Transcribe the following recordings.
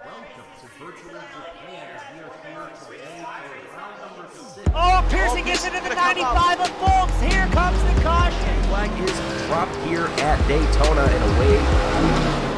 Welcome to virtual Japan as we are here today for round number 6. Oh, Pearson gets into the 95 of Fultz. Here comes the caution. Flag is dropped here at Daytona and away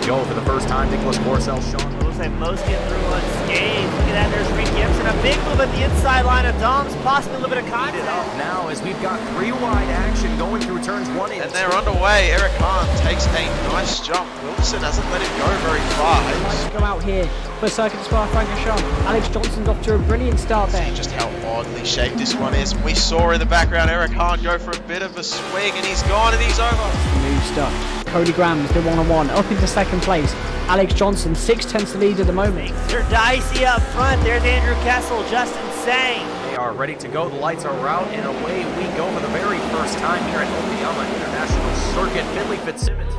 we go for the first time. Nicholas Porcel, Sean. Looks like most get through unscathed. Look at that, there's Reed Gibson. A big move at the inside line of Doms, possibly a little bit of contact. Now as we've got 3-wide action going through turns 1 and 2. And they're underway. Eric Hahn takes a nice jump. Wilson hasn't let him go very far. Go out here for Circuit Spa Francorchamps. Alex Johnson's off to a brilliant start there. Just how oddly shaped this one is. We saw in the background Eric Hahn go for a bit of a swing and he's gone and he's over. New stuff. Cody Graham's the one-on-one up into second place. Alex Johnson 6/10 lead at the moment. They're dicey up front. There's Andrew Kessel, Justin Sang. They are ready to go. The lights are out and away we go for the very first time here at Okayama International Circuit. Finley Fitzsimmons.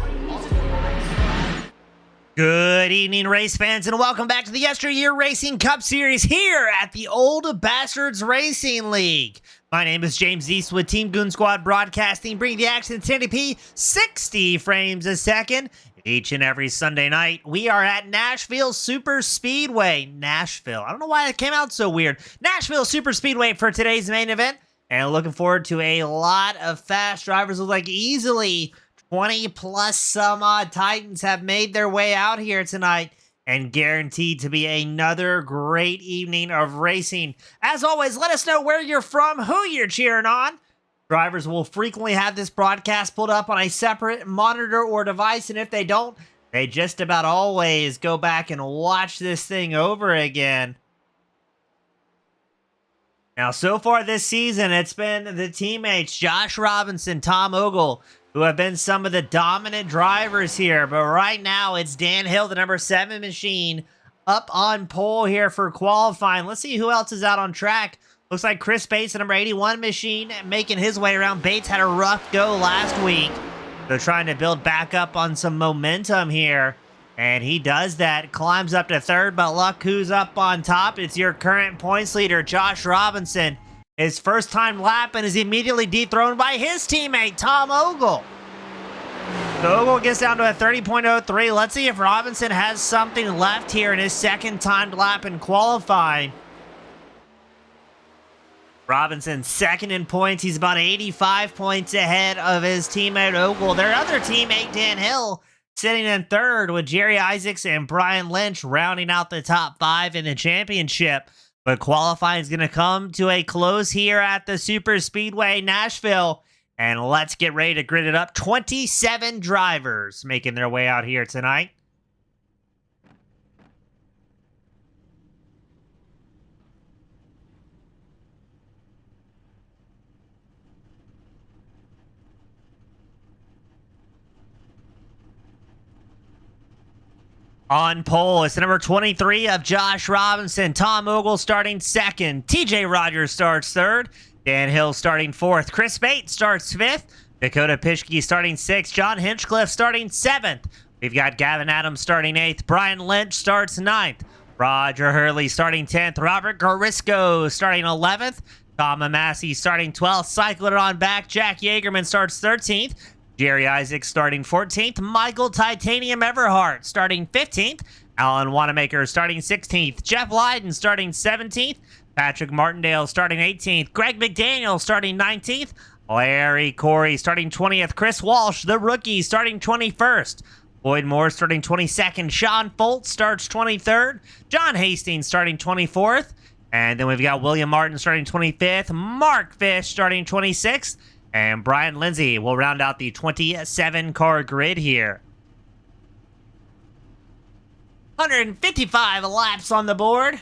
Good evening, race fans, and welcome back to the YesterYear Racing Cup Series here at the Old Bastards Racing League. My name is James Eastwood, Team Goon Squad Broadcasting, bringing the action at 1080p, 60 frames a second. Each and every Sunday night, we are at Nashville Super Speedway. Nashville. I don't know why it came out so weird. Nashville Super Speedway for today's main event. And looking forward to a lot of fast drivers. Look like easily 20 plus some odd Titans have made their way out here tonight. And guaranteed to be another great evening of racing. As always, let us know where you're from, who you're cheering on. Drivers will frequently have this broadcast pulled up on a separate monitor or device, and if they don't, they just about always go back and watch this thing over again. Now, so far this season, it's been the teammates Josh Robinson, Tom Ogle, who have been some of the dominant drivers here. But right now, it's Dan Hill, the number 7 machine, up on pole here for qualifying. Let's see who else is out on track. Looks like Chris Bates, the number 81 machine, making his way around. Bates had a rough go last week. They're trying to build back up on some momentum here. And he does that, climbs up to third, but look who's up on top. It's your current points leader, Josh Robinson. His first time lap and is immediately dethroned by his teammate, Tom Ogle. So Ogle gets down to a 30.03. Let's see if Robinson has something left here in his second timed lap in qualifying. Robinson second in points. He's about 85 points ahead of his teammate Ogle. Their other teammate, Dan Hill, sitting in third with Jerry Isaacs and Brian Lynch rounding out the top 5 in the championship. But qualifying is going to come to a close here at the Super Speedway Nashville. And let's get ready to grid it up. 27 drivers making their way out here tonight. On pole, it's the number 23 of Josh Robinson. Tom Ogle starting second. TJ Rogers starts third. Dan Hill starting fourth. Chris Bates starts fifth. Dakota Pischke starting sixth. John Hinchcliffe starting seventh. We've got Gavin Adams starting eighth. Brian Lynch starts ninth. Roger Hurley starting 10th. Robert Garisco starting 11th. Tom Massey starting 12th. Cycling it on back. Jack Yeagerman starts 13th. Jerry Isaacs starting 14th. Michael Titanium Everhart starting 15th. Alan Wanamaker starting 16th. Jeff Lydon starting 17th. Patrick Martindale starting 18th. Greg McDaniel starting 19th. Larry Corey starting 20th. Chris Walsh, the rookie, starting 21st. Boyd Moore starting 22nd. Sean Foltz starts 23rd. John Hastings starting 24th. And then we've got William Martin starting 25th. Mark Fish starting 26th. And Brian Lindsay will round out the 27-car grid here. 155 laps on the board.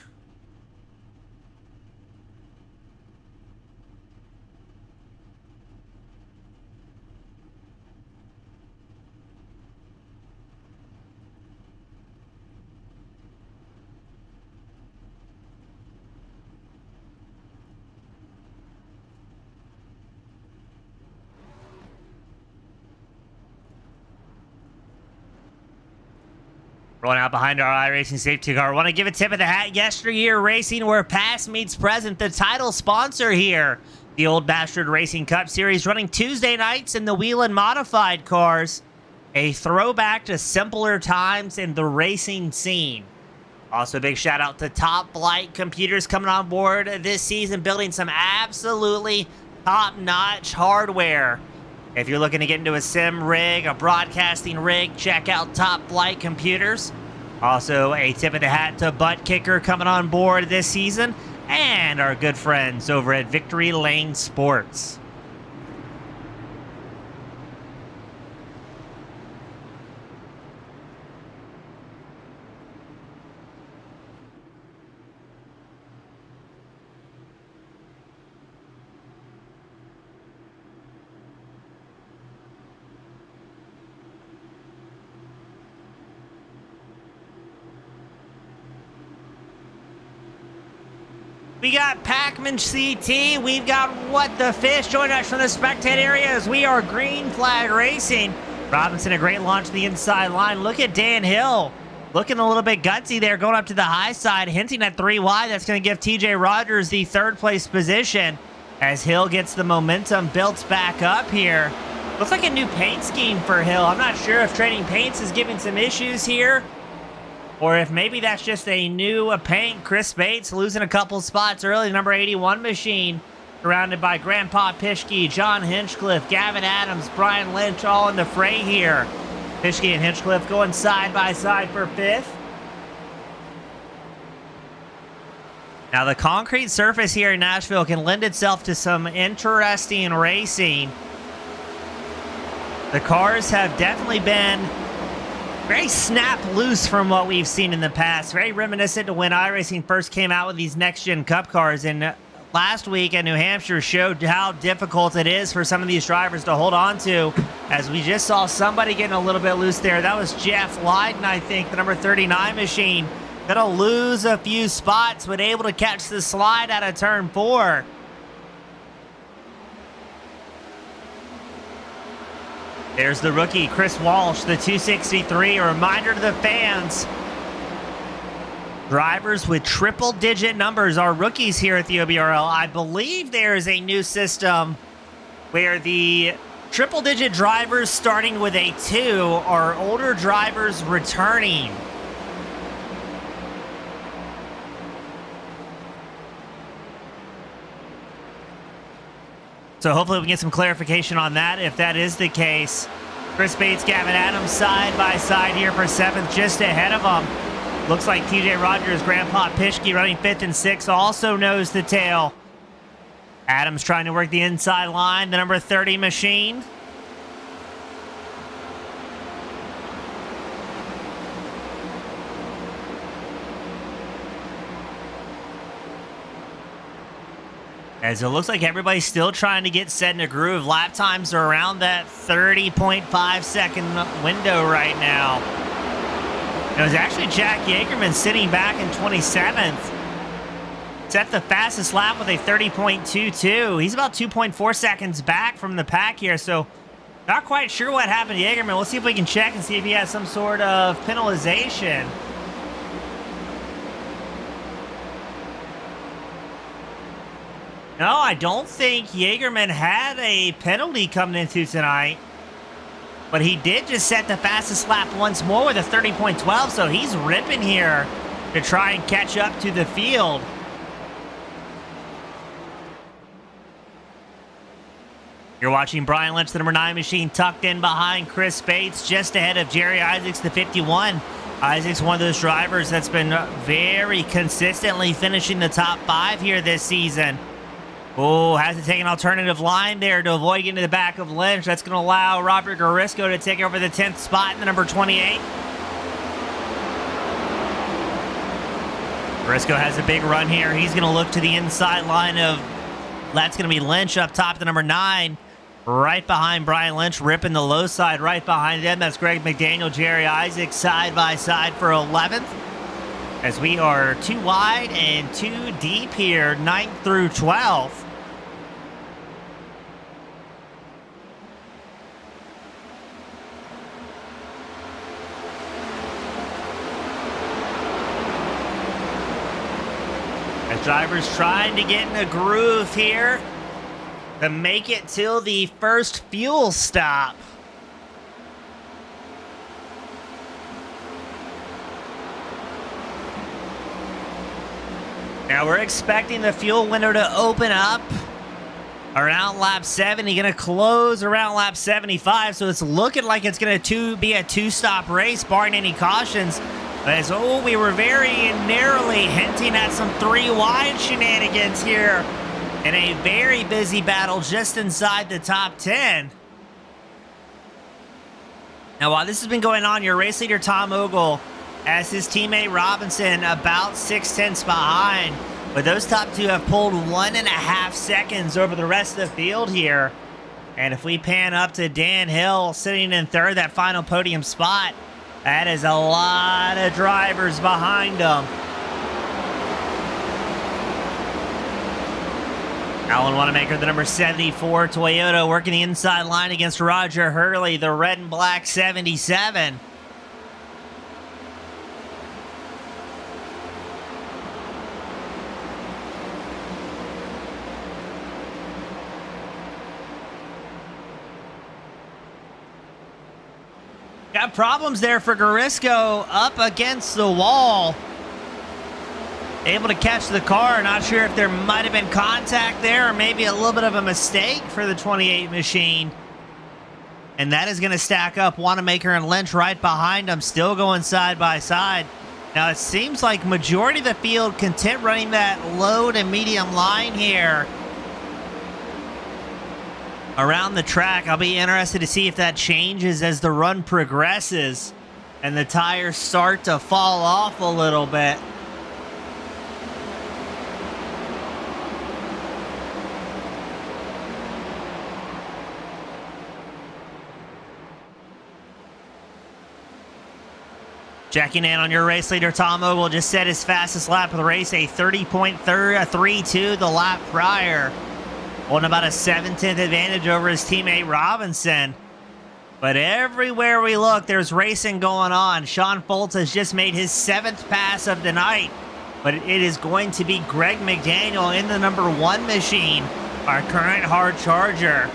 Rolling out behind our iRacing safety car. Want to give a tip of the hat. YesterYear Racing, where past meets present. The title sponsor here. The Old Bastard Racing Cup Series running Tuesday nights in the Whelen Modified cars. a throwback to simpler times in the racing scene. Also, a big shout out to Top Flight Computers coming on board this season, building some absolutely top-notch hardware. If you're looking to get into a sim rig, a broadcasting rig, check out Top Flight Computers. Also, a tip of the hat to Butt Kicker coming on board this season, and our good friends over at Victory Lane Sports. We got Pac-Man CT. We've got What the Fish joining us from the spectator area as we are Green Flag Racing. Robinson, a great launch to the inside line. Look at Dan Hill. Looking a little bit gutsy there, going up to the high side, hinting at 3 wide. That's going to give TJ Rogers the 3rd place position as Hill gets the momentum built back up here. Looks like a new paint scheme for Hill. I'm not sure if trading paints is giving some issues here, or if maybe that's just a new paint. Chris Bates losing a couple spots early. Number 81 machine, surrounded by Grandpa Pischke, John Hinchcliffe, Gavin Adams, Brian Lynch, all in the fray here. Pischke and Hinchcliffe going side by side for 5th. Now, the concrete surface here in Nashville can lend itself to some interesting racing. The cars have definitely been very snap loose from what we've seen in the past. Very reminiscent to when iRacing first came out with these next-gen Cup cars. And last week at New Hampshire showed how difficult it is for some of these drivers to hold on to, as we just saw somebody getting a little bit loose there. That was Jeff Lydon, I think, the number 39 machine. Gonna lose a few spots, but able to catch the slide out of turn 4. There's the rookie, Chris Walsh, the 263. A reminder to the fans, drivers with triple-digit numbers are rookies here at the OBRL. I believe there is a new system where the triple-digit drivers starting with a 2 are older drivers returning. So hopefully we can get some clarification on that if that is the case. Chris Bates, Gavin Adams side by side here for 7th, just ahead of them. Looks like TJ Rogers, Grandpa Pischke running 5th and 6th, also nose to tail. Adams trying to work the inside line, the number 30 machine. As it looks like everybody's still trying to get set in a groove. Lap times are around that 30.5 second window right now. It was actually Jack Yeagerman sitting back in 27th. Set the fastest lap with a 30.22. He's about 2.4 seconds back from the pack here, so not quite sure what happened to Yeagerman. We'll see if we can check and see if he has some sort of penalization. No, I don't think Yeagerman had a penalty coming into tonight. But he did just set the fastest lap once more with a 30.12, so he's ripping here to try and catch up to the field. You're watching Brian Lynch, the number 9 machine, tucked in behind Chris Bates, just ahead of Jerry Isaacs, the 51. Isaacs, one of those drivers that's been very consistently finishing the top 5 here this season. Oh, has to take an alternative line there to avoid getting to the back of Lynch. That's going to allow Robert Garisco to take over the 10th spot in the number 28. Garisco has a big run here. He's going to look to the inside line of, that's going to be Lynch up top, the number 9. Right behind Brian Lynch, ripping the low side right behind them. That's Greg McDaniel, Jerry Isaacs side by side for 11th. As we are 2 wide and 2 deep here, 9th through 12th. As drivers trying to get in the groove here to make it till the first fuel stop. Now we're expecting the fuel window to open up around lap 70, going to close around lap 75, so it's looking like it's going to be a two-stop race, barring any cautions. As, we were very narrowly hinting at some 3 wide shenanigans here in a very busy battle just inside the top 10. Now, while this has been going on, your race leader, Tom Ogle, has his teammate Robinson about 6/10 behind. But those top two have pulled 1.5 seconds over the rest of the field here. And if we pan up to Dan Hill sitting in third, that final podium spot, that is a lot of drivers behind him. Alan Wanamaker, the number 74 Toyota, working the inside line against Roger Hurley, the red and black 77. Got problems there for Garisco, up against the wall. Able to catch the car. Not sure if there might have been contact there or maybe a little bit of a mistake for the 28 machine. And that is going to stack up Wanamaker and Lynch right behind them, still going side by side. Now it seems like majority of the field content running that low to medium line here around the track. I'll be interested to see if that changes as the run progresses and the tires start to fall off a little bit. Checking in on your race leader, Tom Ogle, just set his fastest lap of the race, a 30.32 the lap prior. Holding about a 7/10 advantage over his teammate Robinson. But everywhere we look, there's racing going on. Sean Foltz has just made his 7th pass of the night. But it is going to be Greg McDaniel in the number 1 machine, our current hard charger.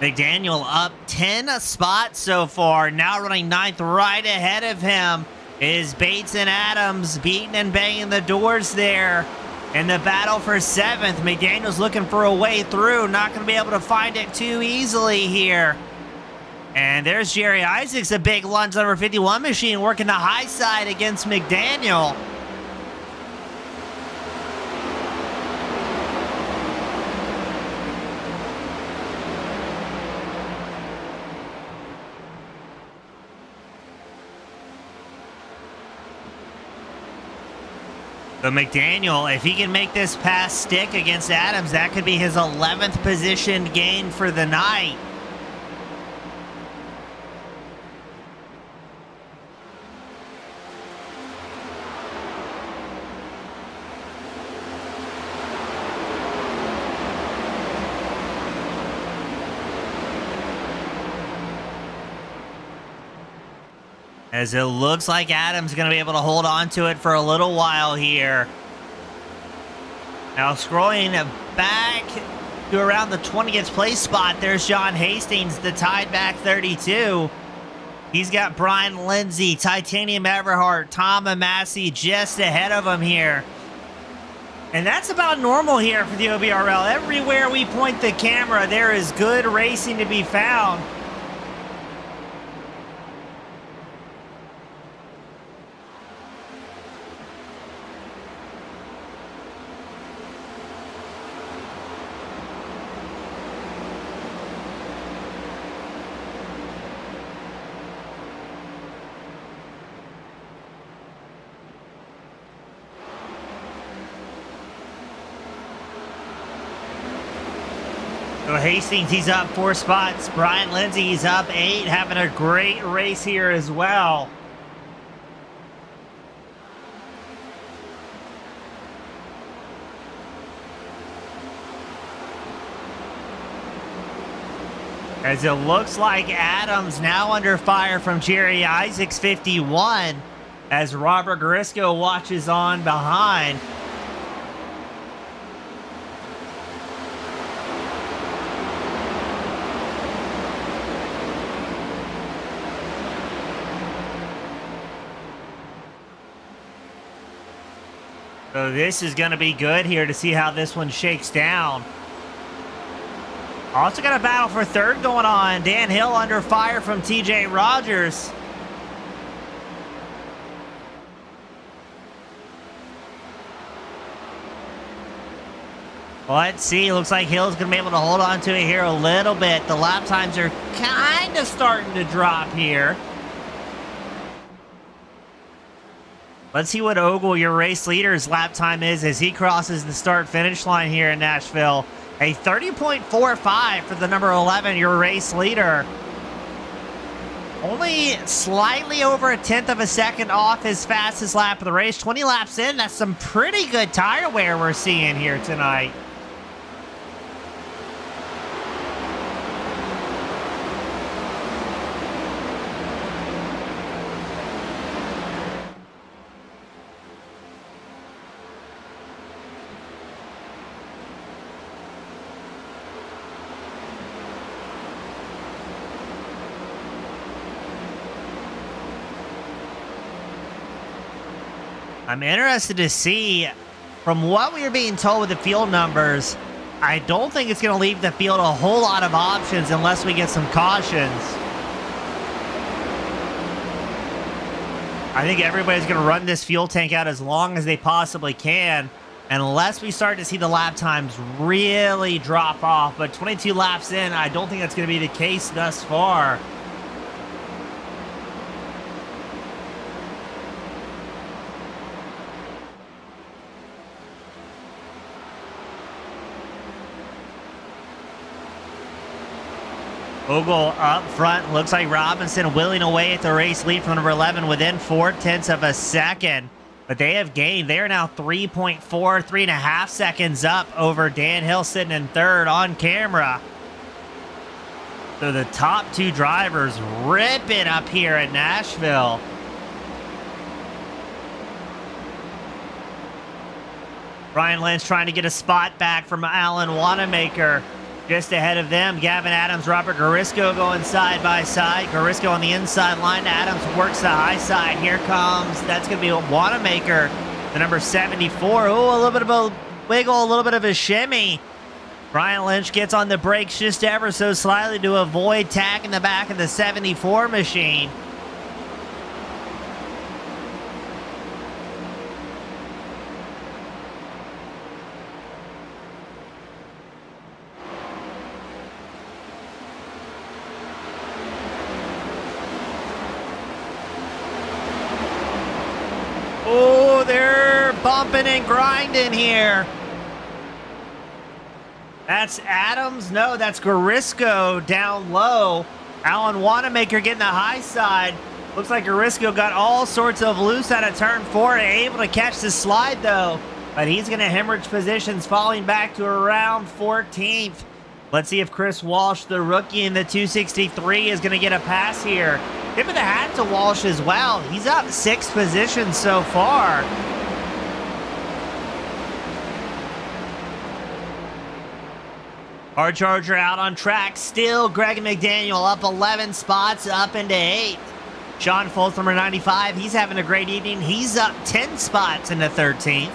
McDaniel up 10 spots so far, now running 9th. Right ahead of him is Bates and Adams beating and banging the doors there. In the battle for 7th, McDaniel's looking for a way through. Not going to be able to find it too easily here. And there's Jerry Isaacs, a big lunge number 51 machine, working the high side against McDaniel. But McDaniel, if he can make this pass stick against Adams, that could be his 11th position gain for the night. As it looks like Adams going to be able to hold on to it for a little while here. Now scrolling back to around the 20th place spot, there's John Hastings, the tied back 32. He's got Brian Lindsay, Titanium Everhart, Tom Amassi just ahead of him here. And that's about normal here for the OBRL. Everywhere we point the camera, there is good racing to be found. So Hastings, he's up 4 spots. Brian Lindsay, he's up 8, having a great race here as well. As it looks like Adams now under fire from Jerry Isaacs, 51, as Robert Garisco watches on behind. So this is going to be good here to see how this one shakes down. Also got a battle for third going on. Dan Hill under fire from TJ Rogers. Let's see. Looks like Hill's going to be able to hold on to it here a little bit. The lap times are kind of starting to drop here. Let's see what Ogle, your race leader's lap time is as he crosses the start-finish line here in Nashville. A 30.45 for the number 11, your race leader. Only slightly over a tenth of a second off his fastest lap of the race. 20 laps in, that's some pretty good tire wear we're seeing here tonight. I'm interested to see, from what we are being told with the field numbers, I don't think it's going to leave the field a whole lot of options unless we get some cautions. I think everybody's going to run this fuel tank out as long as they possibly can, unless we start to see the lap times really drop off. But 22 laps in, I don't think that's going to be the case thus far. Ogle up front. Looks like Robinson willing away at the race lead from number 11 within 0.4 of a second. But they have gained. They are now 3.5 seconds up over Dan Hill sitting in third on camera. So the top two drivers rip it up here at Nashville. Brian Lynch trying to get a spot back from Alan Wanamaker. Just ahead of them, Gavin Adams, Robert Garisco going side by side. Garisco on the inside line. Adams works the high side. Here comes, that's going to be Wanamaker, the number 74. Oh, a little bit of a wiggle, a little bit of a shimmy. Brian Lynch gets on the brakes just ever so slightly to avoid tagging the back of the 74 machine. Oh, they're bumping and grinding here. That's Adams. No, that's Garisco down low. Alan Wanamaker getting the high side. Looks like Garisco got all sorts of loose out of turn 4. Able to catch the slide, though. But he's going to hemorrhage positions, falling back to around 14th. Let's see if Chris Walsh, the rookie in the 263, is going to get a pass here. Tip of the hat to Walsh as well. He's up 6 positions so far. Hard Charger out on track. Still Greg McDaniel up 11 spots, up into 8th. Sean Foltz, number 95, he's having a great evening. He's up 10 spots into 13th.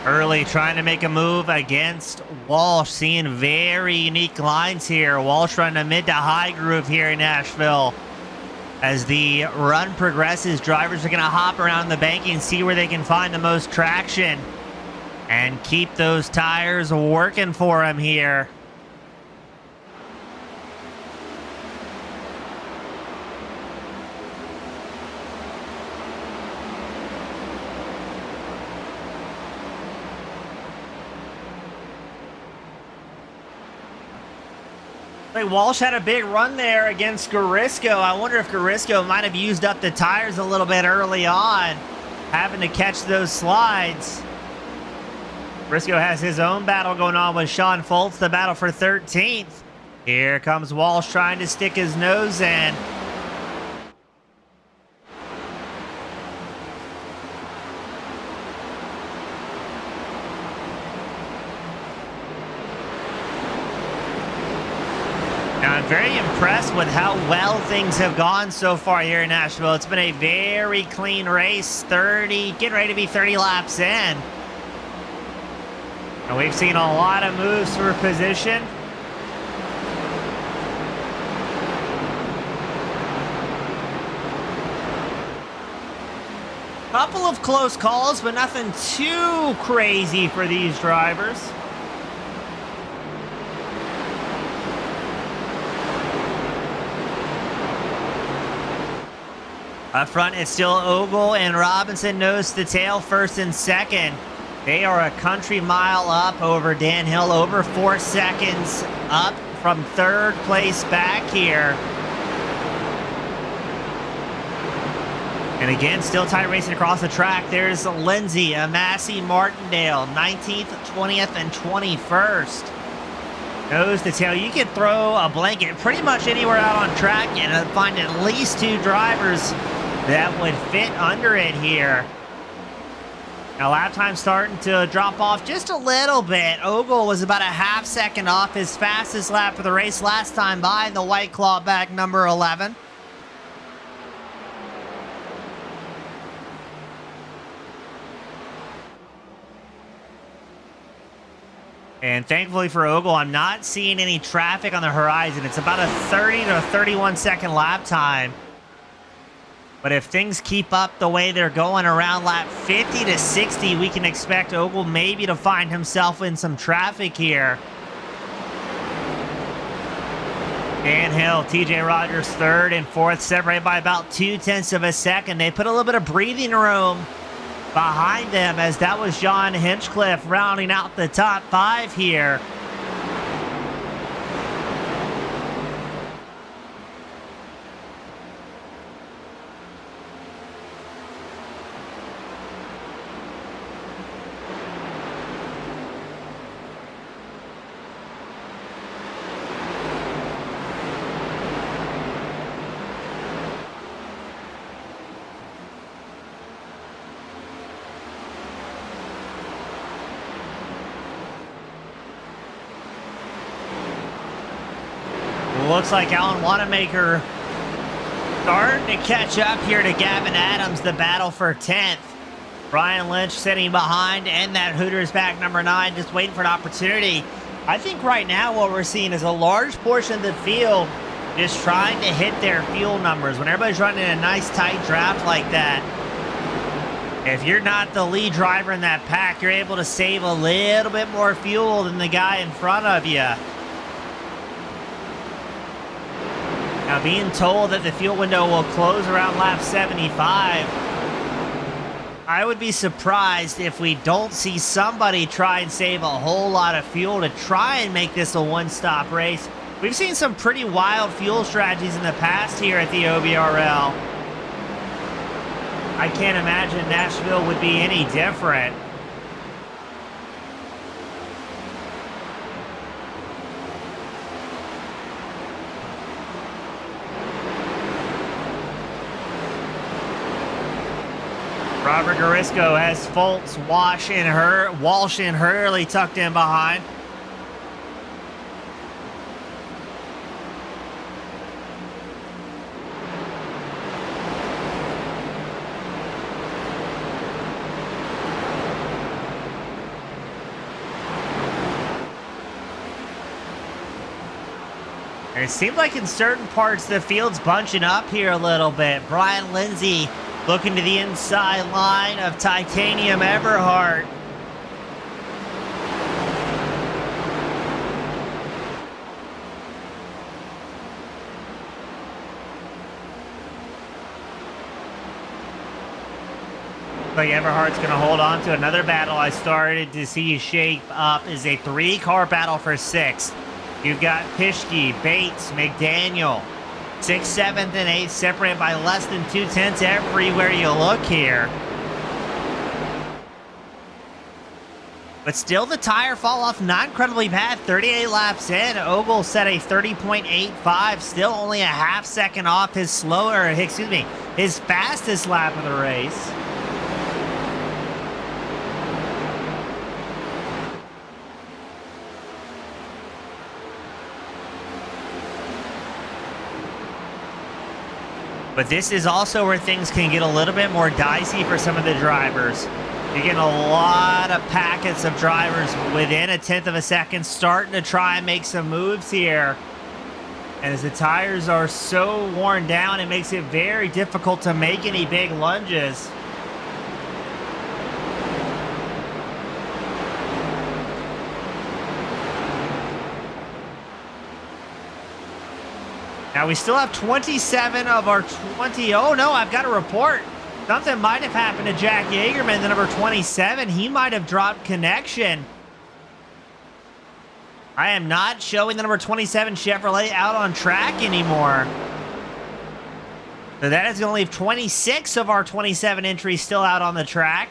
Early trying to make a move against Walsh, seeing very unique lines here. Walsh running a mid to high groove here in Nashville. As the run progresses, drivers are going to hop around the banking and see where they can find the most traction and keep those tires working for them here. Walsh had a big run there against Garisco. I wonder if Garisco might have used up the tires a little bit early on, having to catch those slides. Garisco has his own battle going on with Sean Foltz, the battle for 13th. Here comes Walsh trying to stick his nose in. Now, I'm very impressed with how well things have gone so far here in Nashville. It's been a very clean race, getting ready to be 30 laps in. And we've seen a lot of moves for position. Couple of close calls, but nothing too crazy for these drivers. Up front, it's still Ogle and Robinson nose to tail, first and second. They are a country mile up over Dan Hill, over 4 seconds up from third place back here. And again, still tight racing across the track. There's Lindsay, Massey, Martindale, 19th, 20th, and 21st. Nose to tail. You could throw a blanket pretty much anywhere out on track and find at least 2 drivers that would fit under it here. Now lap time starting to drop off just a little bit. Ogle was about a half second off his fastest lap of the race last time by the White Claw back number 11. And thankfully for Ogle, I'm not seeing any traffic on the horizon. It's about a 30 to 31 second lap time. But if things keep up the way they're going around lap 50 to 60, we can expect Ogle maybe to find himself in some traffic here. Dan Hill, TJ Rogers third and fourth, separated by about 0.2 of a second. They put a little bit of breathing room behind them as that was John Hinchcliffe rounding out the top 5 here. Looks like Alan Wanamaker starting to catch up here to Gavin Adams, the battle for 10th. Brian Lynch sitting behind, and that Hooters back number 9, just waiting for an opportunity. I think right now what we're seeing is a large portion of the field just trying to hit their fuel numbers. When everybody's running a nice tight draft like that, if you're not the lead driver in that pack, you're able to save a little bit more fuel than the guy in front of you. Now, being told that the fuel window will close around lap 75, I would be surprised if we don't see somebody try and save a whole lot of fuel to try and make this a one-stop race. We've seen some pretty wild fuel strategies in the past here at the OBRL. I can't imagine Nashville would be any different. Robert Garisco has Foltz, Walsh, and Hurley tucked in behind. And it seems like in certain parts the field's bunching up here a little bit. Brian Lindsay looking to the inside line of Titanium Everhart. Like Everhart's going to hold on to another battle I started to see shape up is a 3-car battle for 6th. You've got Pischke, Bates, McDaniel. 6th, 7th, and 8th separated by less than 0.2 everywhere you look here. But still the tire fall off not incredibly bad. 38 laps in. Ogle set a 30.85, still only a half second off his his fastest lap of the race. But this is also where things can get a little bit more dicey for some of the drivers. You're getting a lot of packets of drivers within a tenth of a second starting to try and make some moves here. And as the tires are so worn down, it makes it very difficult to make any big lunges. Now we still have 27 of our 20. Oh no, I've got a report. Something might have happened to Jack Yeagerman, the number 27. He might have dropped connection. I am not showing the number 27 Chevrolet out on track anymore. So that is going to leave 26 of our 27 entries still out on the track.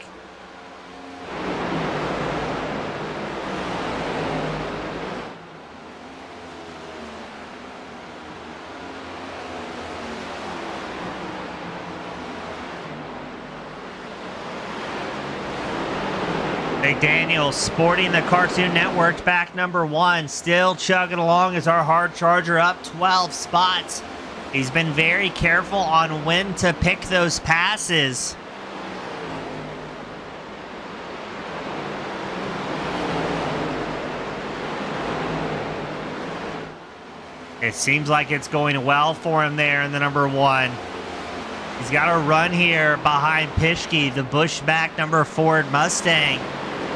McDaniel sporting the Cartoon Network back number 1, still chugging along as our hard charger up 12 spots. He's been very careful on when to pick those passes. It seems like it's going well for him there in the number 1. He's got a run here behind Pischke, the Bushback number Ford Mustang.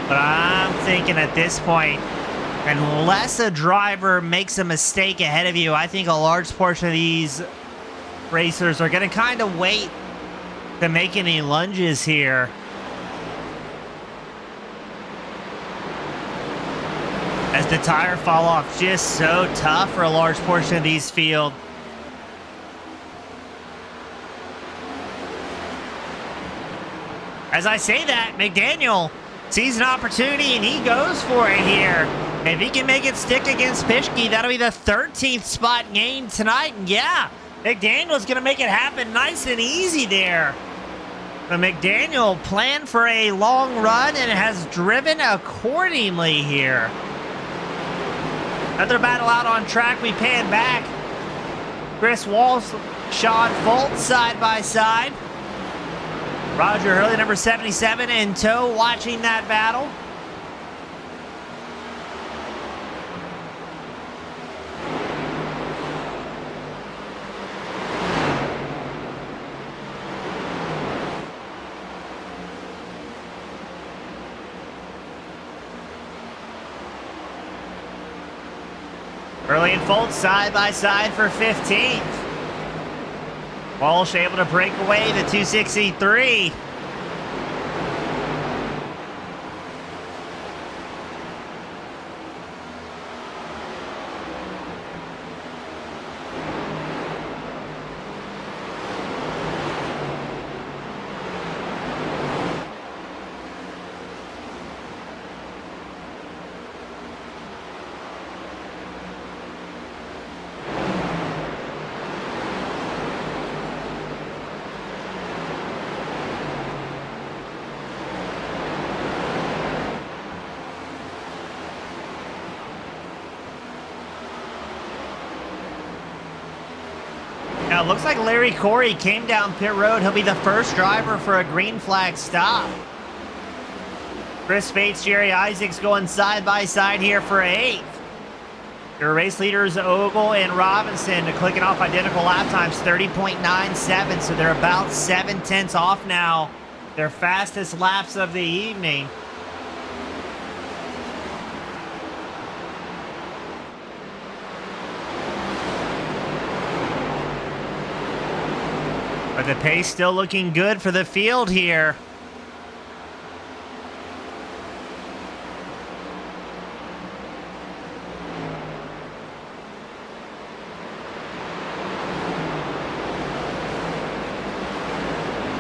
But I'm thinking at this point, unless a driver makes a mistake ahead of you, I think a large portion of these racers are going to kind of wait to make any lunges here. As the tire fall off, just so tough for a large portion of these field. As I say that, McDaniel sees an opportunity and he goes for it here. If he can make it stick against Pischke, that'll be the 13th spot gain tonight. And yeah, McDaniel's going to make it happen nice and easy there. But McDaniel planned for a long run and has driven accordingly here. Another battle out on track. We pan back. Chris Walsh, Sean Foltz side by side. Roger Hurley, number 77, in tow, watching that battle. Hurley and Foltz side by side for 15th. Walsh able to break away the 263. Now, it looks like Larry Corey came down pit road. He'll be the first driver for a green flag stop. Chris Bates, Jerry Isaacs going side by side here for 8th. Your race leaders, Ogle and Robinson, clicking off identical lap times, 30.97. So they're about 7/10 off now. Their fastest laps of the evening. But the pace still looking good for the field here.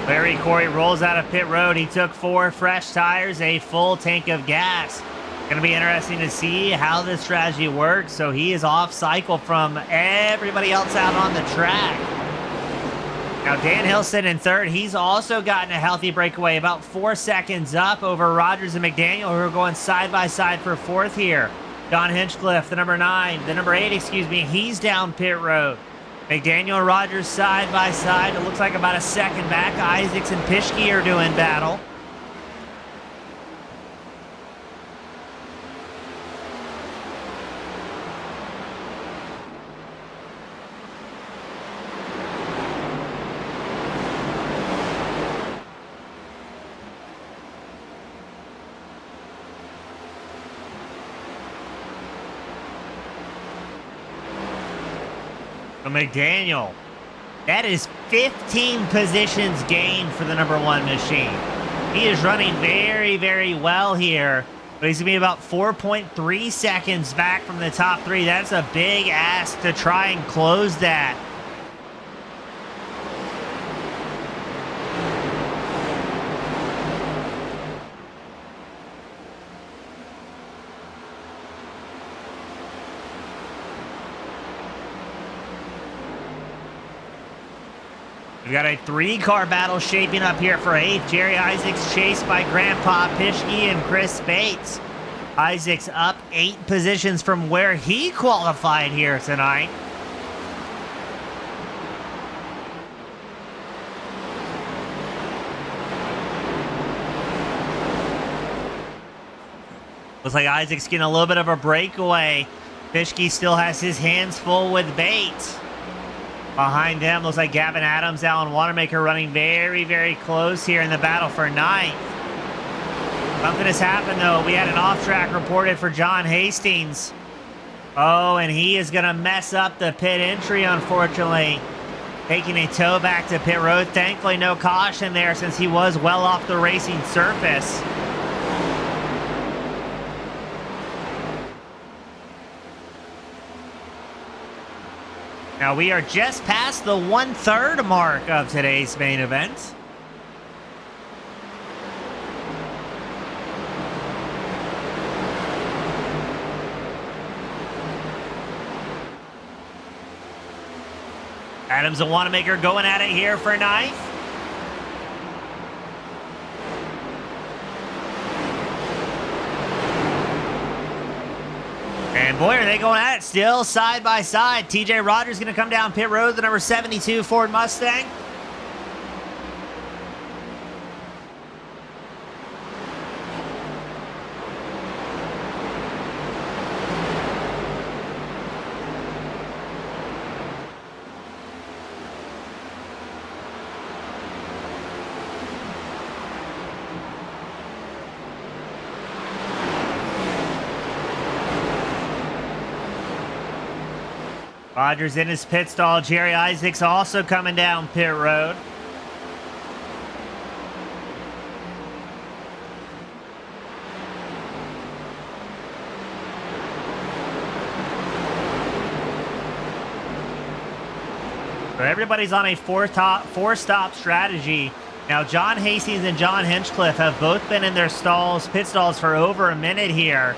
Larry Corey rolls out of pit road. He took 4 fresh tires, a full tank of gas. Going to be interesting to see how this strategy works. So he is off cycle from everybody else out on the track. Now, Dan Hilson in 3rd. He's also gotten a healthy breakaway, about 4 seconds up over Rogers and McDaniel, who are going side by side for 4th here. Don Hinchcliffe, the number 8, excuse me, he's down pit road. McDaniel and Rogers side by side. It looks like about a second back. Isaacs and Pischke are doing battle. McDaniel, that is 15 positions gained for the #1 machine. He is running very, very well here, but he's going to be about 4.3 seconds back from the top 3. That's a big ask to try and close that. We've got a 3-car battle shaping up here for 8th. Jerry Isaacs chased by Grandpa Pischke and Chris Bates. Isaacs up 8 positions from where he qualified here tonight. Looks like Isaacs getting a little bit of a breakaway. Pischke still has his hands full with Bates. Behind them, looks like Gavin Adams, Alan Wanamaker running very, very close here in the battle for 9th. Something has happened, though. We had an off-track reported for John Hastings. Oh, and he is going to mess up the pit entry, unfortunately. Taking a tow back to pit road. Thankfully, no caution there since he was well off the racing surface. Now we are just past the 1/3 mark of today's main event. Adams and Wanamaker going at it here for 9th. And boy, are they going at it still side by side. TJ Rogers going to come down pit road, the number 72 Ford Mustang. Rogers in his pit stall. Jerry Isaacs also coming down pit road. So everybody's on a four-stop strategy. Now, John Hastings and John Hinchcliffe have both been in their pit stalls for over a minute here.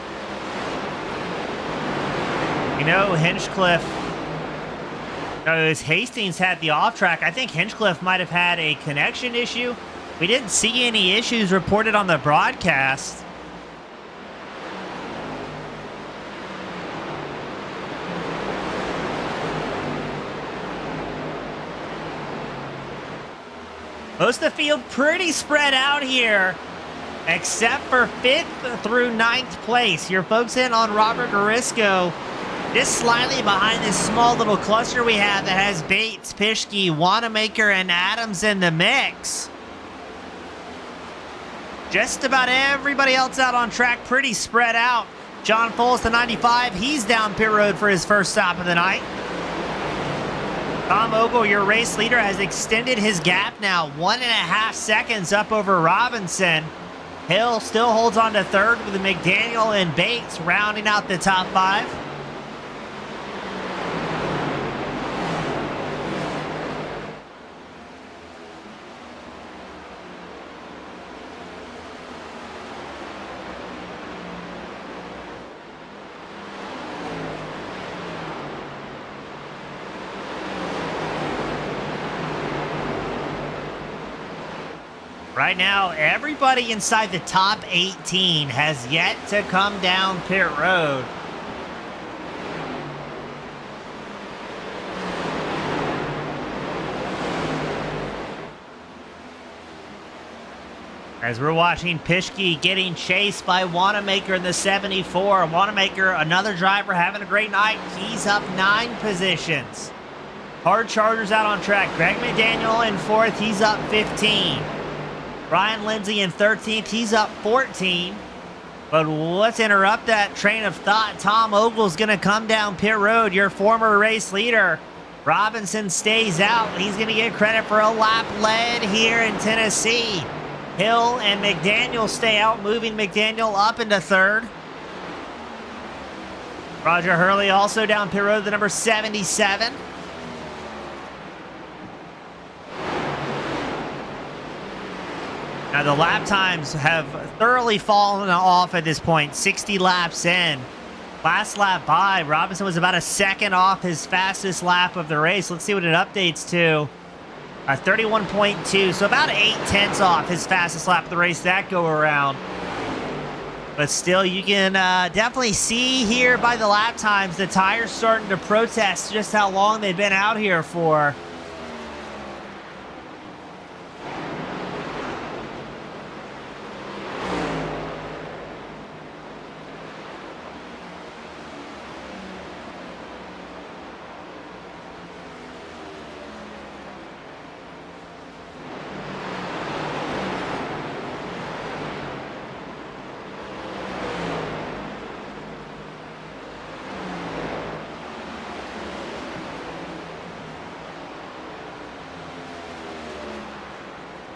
You know, Hinchcliffe... As Hastings had the off track, I think Hinchcliffe might have had a connection issue. We didn't see any issues reported on the broadcast. Most of the field pretty spread out here, except for 5th through 9th place. You're focusing on Robert Garisco. Just slightly behind this small little cluster we have that has Bates, Pischke, Wanamaker, and Adams in the mix. Just about everybody else out on track, pretty spread out. John Foles, the 95, he's down pit road for his first stop of the night. Tom Ogle, your race leader, has extended his gap now, 1.5 seconds up over Robinson. Hill still holds on to 3rd with McDaniel and Bates rounding out the top 5. Right now, everybody inside the top 18 has yet to come down pit road. As we're watching Pischke getting chased by Wanamaker in the 74. Wanamaker, another driver, having a great night. He's up 9 positions. Hard Chargers out on track. Greg McDaniel in 4th. He's up 15. Ryan Lindsay in 13th. He's up 14. But let's interrupt that train of thought. Tom Ogle's going to come down pit road, your former race leader. Robinson stays out. He's going to get credit for a lap led here in Tennessee. Hill and McDaniel stay out, moving McDaniel up into 3rd. Roger Hurley also down pit road, the number 77. Now the lap times have thoroughly fallen off at this point, 60 laps in. Last lap by, Robinson was about a second off his fastest lap of the race. Let's see what it updates to. 31.2, so about 8/10 off his fastest lap of the race that go around. But still, you can definitely see here by the lap times, the tires starting to protest just how long they've been out here for.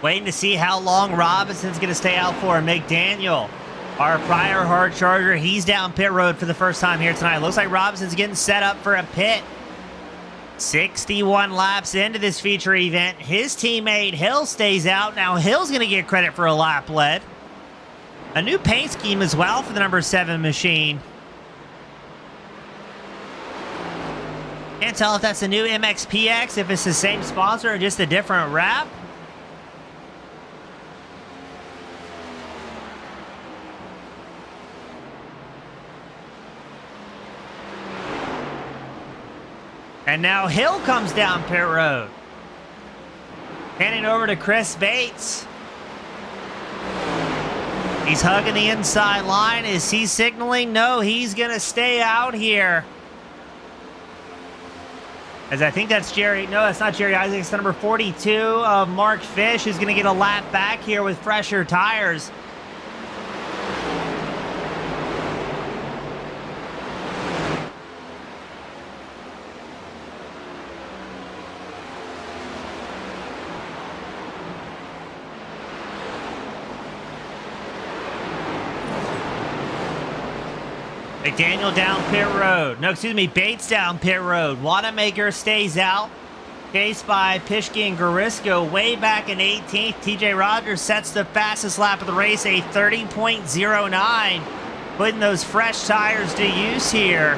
Waiting to see how long Robinson's going to stay out for. McDaniel, our prior hard charger, he's down pit road for the first time here tonight. Looks like Robinson's getting set up for a pit. 61 laps into this feature event. His teammate Hill stays out. Now Hill's going to get credit for a lap led. A new paint scheme as well for the number 7 machine. Can't tell if that's a new MXPX, if it's the same sponsor or just a different wrap. And now Hill comes down pit road. Handing over to Chris Bates. He's hugging the inside line. Is he signaling? No, he's going to stay out here. As I think that's Jerry. No, that's not Jerry Isaacs. It's the number 42 of Mark Fish, who's going to get a lap back here with fresher tires. McDaniel down pit road. No, excuse me, Bates down pit road. Wanamaker stays out. Chased by Pischke and Garisco way back in 18th. TJ Rogers sets the fastest lap of the race, a 30.09. Putting those fresh tires to use here.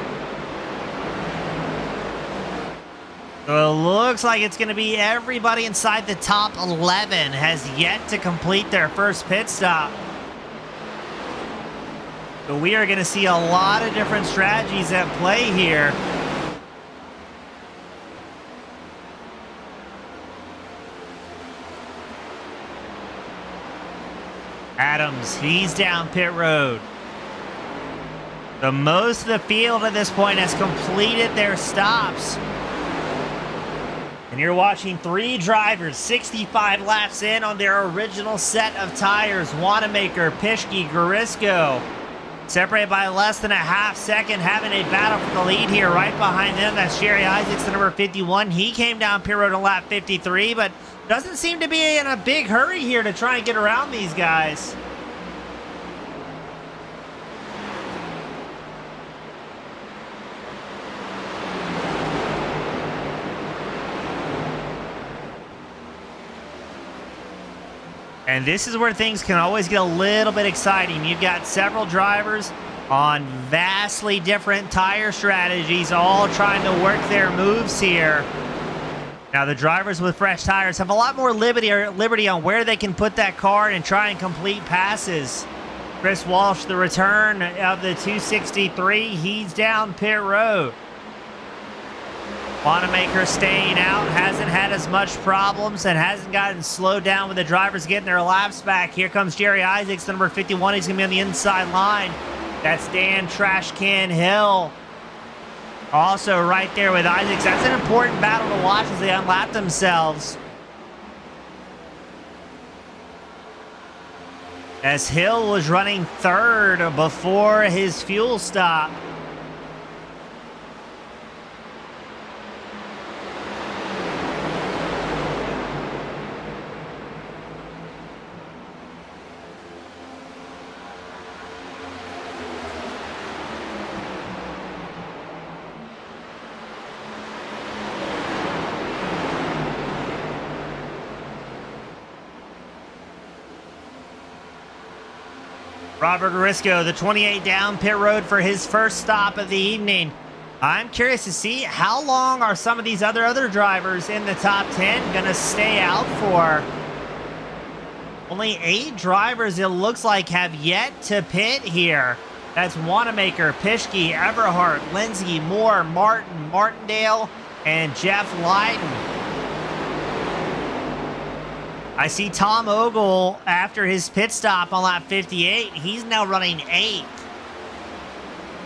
So it looks like it's going to be everybody inside the top 11 has yet to complete their first pit stop. So we are going to see a lot of different strategies at play here. Adams, he's down pit road. The most of the field at this point has completed their stops. And you're watching 3 drivers 65 laps in on their original set of tires. Wanamaker, Pischke, Garisco. Separated by less than a half second, having a battle for the lead here. Right behind them, that's Jerry Isaacs, the number 51. He came down pit road on lap 53, but doesn't seem to be in a big hurry here to try and get around these guys. And this is where things can always get a little bit exciting. You've got several drivers on vastly different tire strategies, all trying to work their moves here. Now, the drivers with fresh tires have a lot more liberty on where they can put that car and try and complete passes. Chris Walsh, the return of the 263, he's down pit road. Wanamaker staying out, hasn't had as much problems and hasn't gotten slowed down with the drivers getting their laps back. Here comes Jerry Isaacs, number 51. He's going to be on the inside line. That's Dan Trashcan Hill. Also right there with Isaacs. That's an important battle to watch as they unlap themselves. As Hill was running third before his fuel stop. Robert Garisco, the 28 down pit road for his first stop of the evening. I'm curious to see how long are some of these other drivers in the top 10 going to stay out for. Only 8 drivers, it looks like, have yet to pit here. That's Wanamaker, Pischke, Everhart, Lindsay, Moore, Martin, Martindale, and Jeff Lydon. I see Tom Ogle after his pit stop on lap 58. He's now running 8th.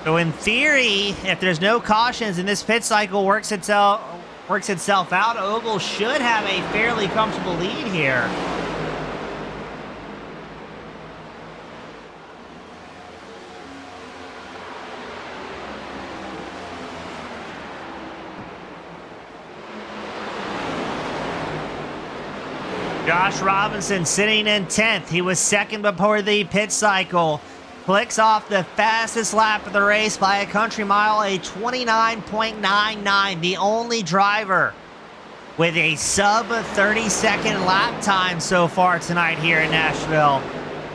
So in theory, if there's no cautions and this pit cycle works itself out, Ogle should have a fairly comfortable lead here. Josh Robinson sitting in 10th. He was second before the pit cycle. Clicks off the fastest lap of the race by a country mile, a 29.99. The only driver with a sub 30-second lap time so far tonight here in Nashville.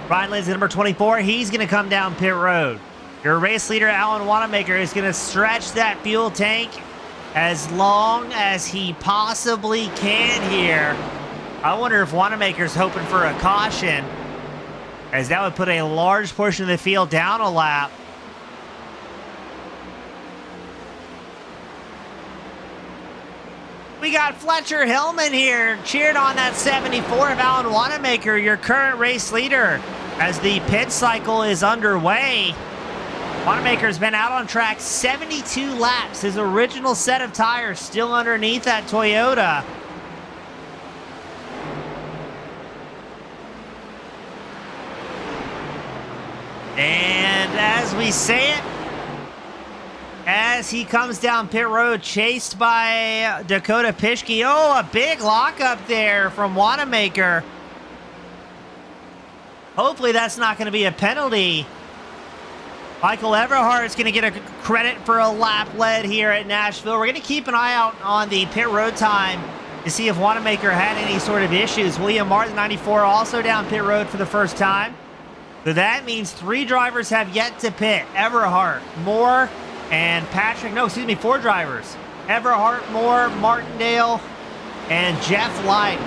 Ryan Lindsay, number 24, he's going to come down pit road. Your race leader, Alan Wanamaker, is going to stretch that fuel tank as long as he possibly can here. I wonder if Wanamaker's hoping for a caution, as that would put a large portion of the field down a lap. We got Fletcher Hillman here, cheered on that 74 of Alan Wanamaker, your current race leader, as the pit cycle is underway. Wanamaker's been out on track 72 laps. His original set of tires still underneath that Toyota. And as we say it, as he comes down pit road, chased by Dakota Pischke. Oh, a big lockup there from Wanamaker. Hopefully that's not going to be a penalty. Michael Everhart is going to get a credit for a lap led here at Nashville. We're going to keep an eye out on the pit road time to see if Wanamaker had any sort of issues. William Martin, 94, also down pit road for the first time. So that means 3 drivers have yet to pit. Everhart, Moore, and Patrick. No, excuse me, 4 drivers. Everhart, Moore, Martindale, and Jeff Light.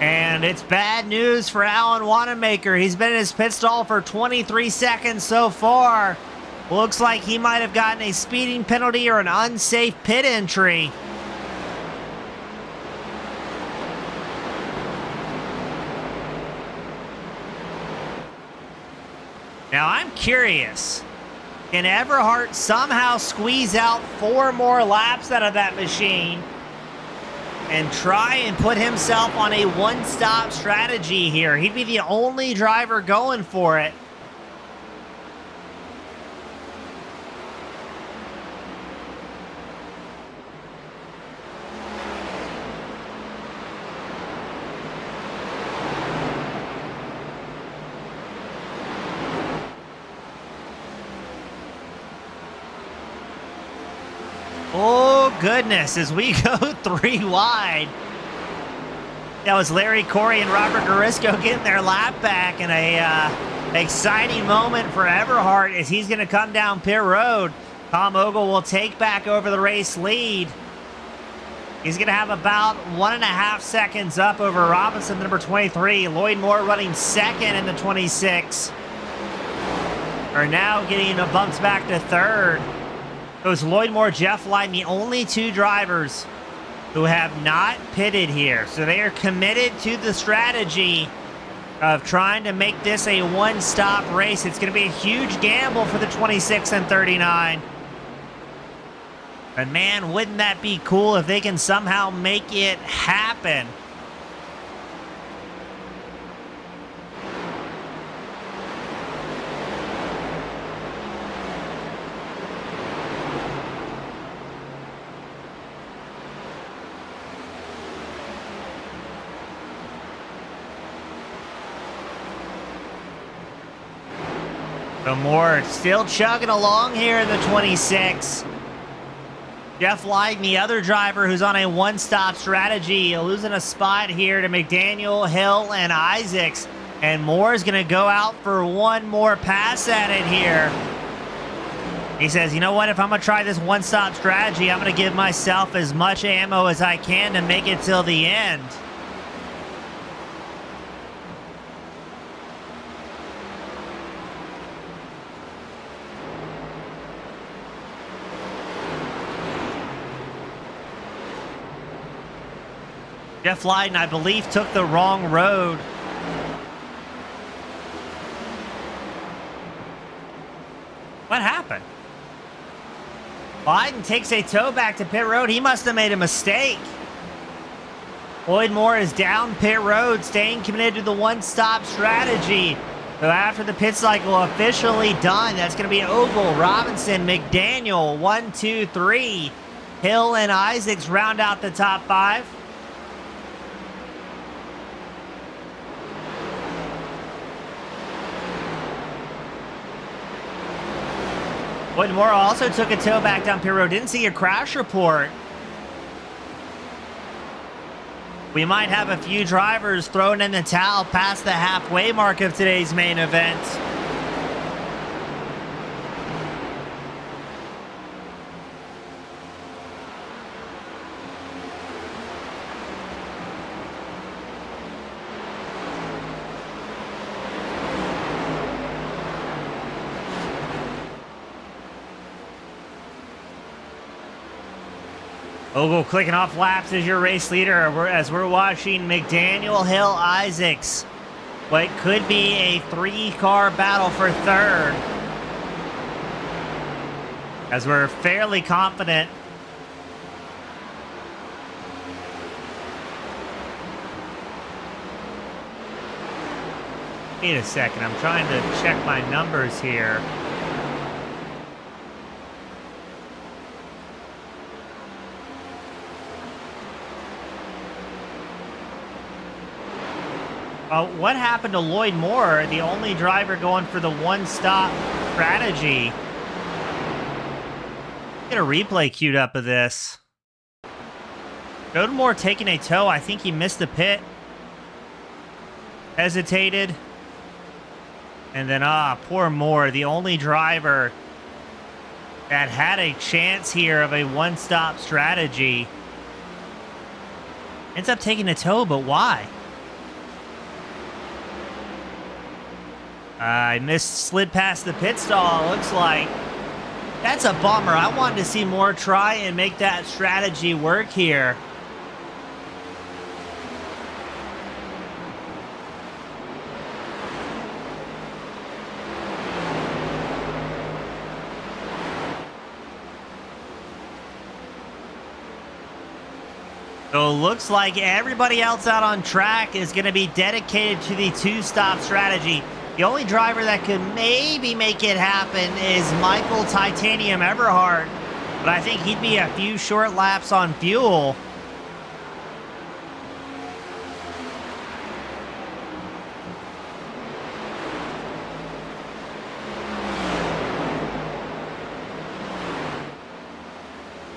And it's bad news for Alan Wanamaker. He's been in his pit stall for 23 seconds so far. Looks like he might have gotten a speeding penalty or an unsafe pit entry. Now, I'm curious, can Everhart somehow squeeze out 4 more laps out of that machine and try and put himself on a one-stop strategy here? He'd be the only driver going for it. Oh, goodness, as we go 3 wide. That was Larry Corey and Robert Garisco getting their lap back, and a exciting moment for Everhart as he's going to come down pit road. Tom Ogle will take back over the race lead. He's going to have about 1.5 seconds up over Robinson, number 23. Lloyd Moore running second in the 26. Are now getting a bumps back to third. So it's Lloyd Moore, Jeff Lyden, the only two drivers who have not pitted here. So they are committed to the strategy of trying to make this a one-stop race. It's going to be a huge gamble for the 26 and 39. But man, wouldn't that be cool if they can somehow make it happen? So Moore still chugging along here in the 26. Jeff Lyden, the other driver who's on a one-stop strategy, losing a spot here to McDaniel, Hill, and Isaacs. And Moore is going to go out for one more pass at it here. He says, you know what, if I'm going to try this one-stop strategy, I'm going to give myself as much ammo as I can to make it till the end. Jeff Lyden, I believe, took the wrong road. What happened? Lyden takes a tow back to pit road. He must have made a mistake. Lloyd Moore is down pit road, staying committed to the one-stop strategy. So after the pit cycle officially done, that's going to be Ogle, Robinson, McDaniel, 1, 2, 3. Hill and Isaacs round out the top 5. Lloyd Moore also took a tow back down pit road. Didn't see a crash report. We might have a few drivers throwing in the towel past the halfway mark of today's main event. Ogle clicking off laps as your race leader as we're watching McDaniel, Hill, Isaacs. What could be a 3-car battle for third. As we're fairly confident. Wait a second, I'm trying to check my numbers here. What happened to Lloyd Moore, the only driver going for the one-stop strategy? Get a replay queued up of this. Showed Moore taking a tow. I think he missed the pit. Hesitated. And then, poor Moore, the only driver that had a chance here of a one-stop strategy. Ends up taking a tow, but why? I slid past the pit stall, it looks like. That's a bummer. I wanted to see Moore try and make that strategy work here. So it looks like everybody else out on track is going to be dedicated to the two-stop strategy. The only driver that could maybe make it happen is Michael Titanium Everhart, but I think he'd be a few short laps on fuel.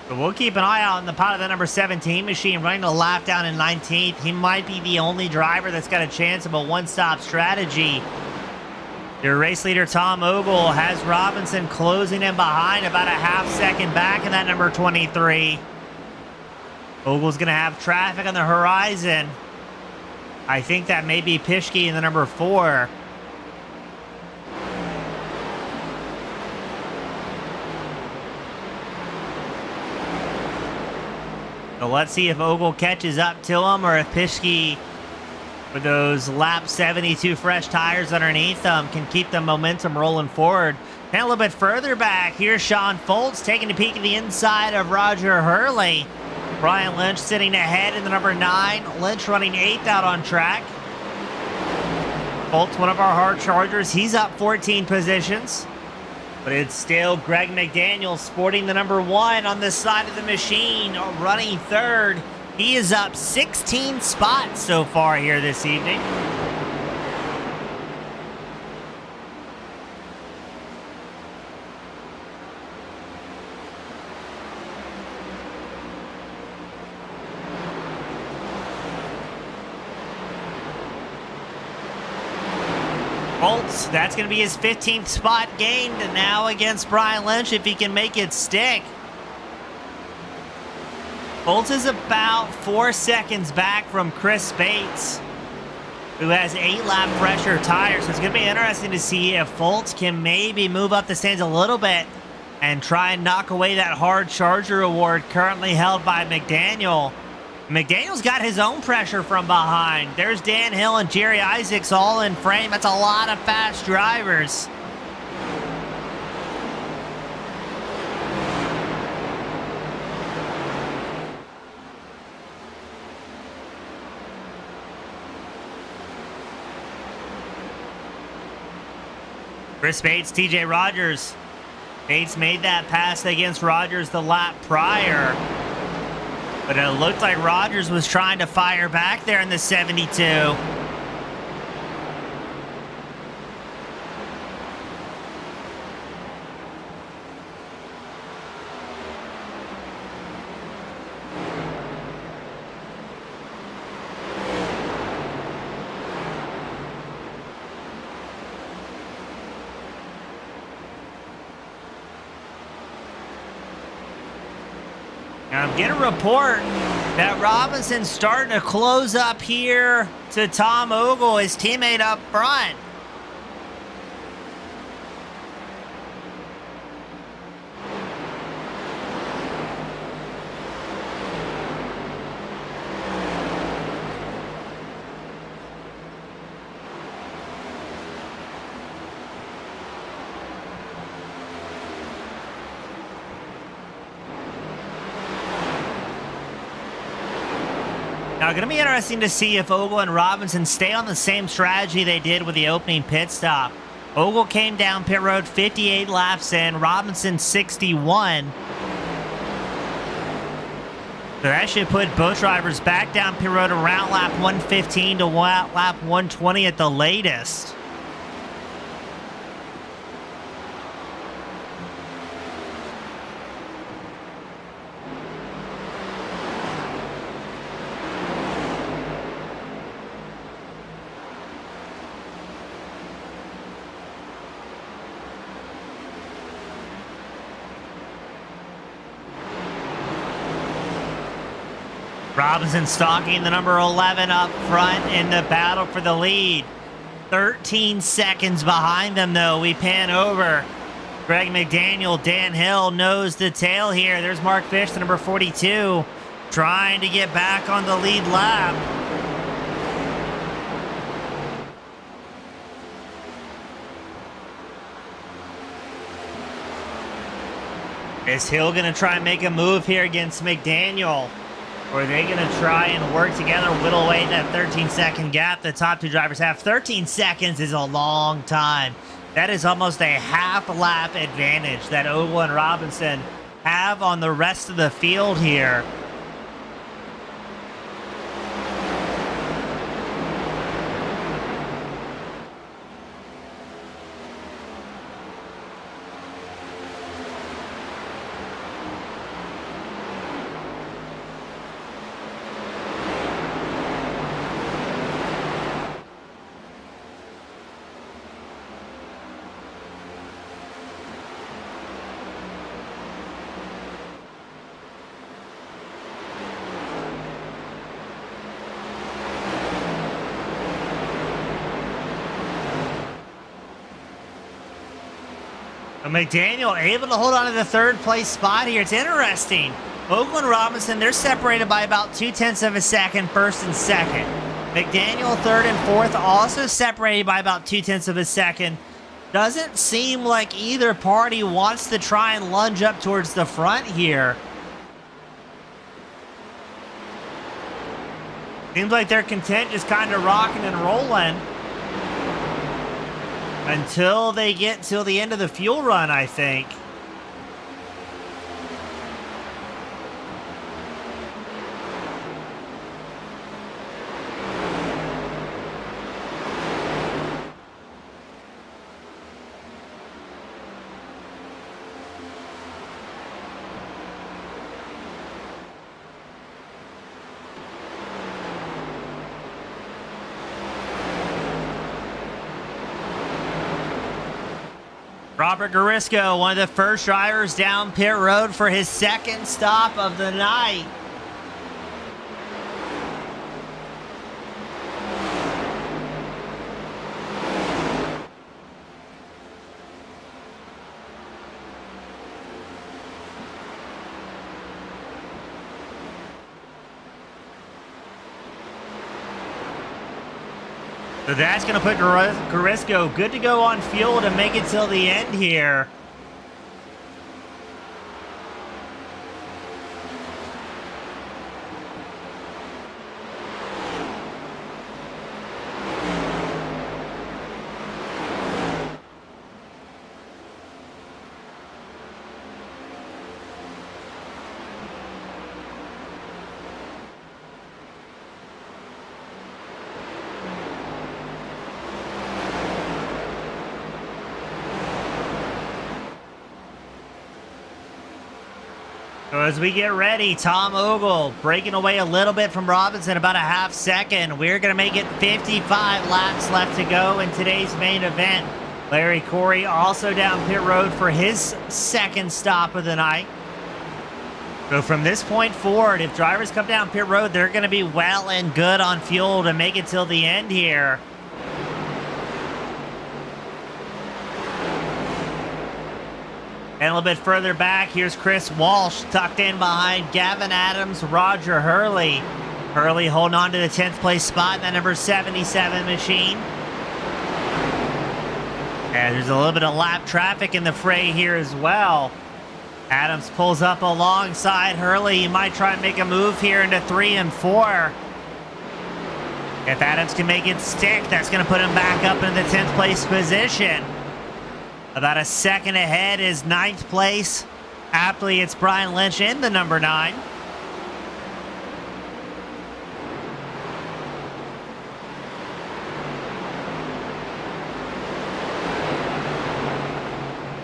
So we'll keep an eye out on the pot of the number 17 machine running a lap down in 19th. He might be the only driver that's got a chance of a one-stop strategy. Your race leader, Tom Ogle, has Robinson closing in behind, about a half-second back in that number 23. Ogle's going to have traffic on the horizon. I think that may be Pischke in the number 4. So let's see if Ogle catches up to him or if Pischke, with those lap 72 fresh tires underneath them, can keep the momentum rolling forward. And a little bit further back, here's Sean Foltz taking a peek at the inside of Roger Hurley. Brian Lynch sitting ahead in the number 9. Lynch running 8th out on track. Foltz, one of our hard chargers, he's up 14 positions. But it's still Greg McDaniel sporting the number 1 on this side of the machine, running 3rd. He is up 16 spots so far here this evening. Foltz, that's going to be his 15th spot gained now against Brian Lynch if he can make it stick. Foltz is about 4 seconds back from Chris Bates, who has 8 lap fresher tires. So it's going to be interesting to see if Foltz can maybe move up the stands a little bit and try and knock away that hard charger award currently held by McDaniel. McDaniel's got his own pressure from behind. There's Dan Hill and Jerry Isaacs all in frame. That's a lot of fast drivers. Chris Bates, TJ Rogers. Bates made that pass against Rogers the lap prior. But it looked like Rogers was trying to fire back there in the 72. I'm getting a report that Robinson's starting to close up here to Tom Ogle, his teammate up front. Now, going to be interesting to see if Ogle and Robinson stay on the same strategy they did with the opening pit stop. Ogle came down pit road 58 laps in, Robinson 61. So that should put both drivers back down pit road around lap 115 to lap 120 at the latest. Robinson stalking the number 11 up front in the battle for the lead. 13 seconds behind them, though. We pan over. Greg McDaniel, Dan Hill knows the tail here. There's Mark Fish, the number 42, trying to get back on the lead lap. Is Hill going to try and make a move here against McDaniel? Or are they going to try and work together, whittle away that 13-second gap the top two drivers have? 13 seconds is a long time. That is almost a half-lap advantage that Ogle and Robinson have on the rest of the field here. McDaniel able to hold on to the third place spot here. It's interesting. Oakland Robinson, they're separated by about 0.2 of a second, first and second. McDaniel, third and fourth, also separated by about 0.2 of a second. Doesn't seem like either party wants to try and lunge up towards the front here. Seems like they're content just kind of rocking and rolling until they get till the end of the fuel run, I think. Robert Garisco, one of the first drivers down pit road for his second stop of the night. So that's going to put Garisco good to go on fuel to make it till the end here. So as we get ready, Tom Ogle breaking away a little bit from Robinson, about a half second. We're going to make it 55 laps left to go in today's main event. Larry Corey also down pit road for his second stop of the night. So from this point forward, if drivers come down pit road, they're going to be well and good on fuel to make it till the end here. And a little bit further back, here's Chris Walsh tucked in behind Gavin Adams, Roger Hurley. Hurley holding on to the 10th place spot in that number 77 machine. And there's a little bit of lap traffic in the fray here as well. Adams pulls up alongside Hurley. He might try and make a move here into 3 and 4. If Adams can make it stick, that's going to put him back up in the 10th place position. About a second ahead is 9th place. Aptly, it's Brian Lynch in the number 9.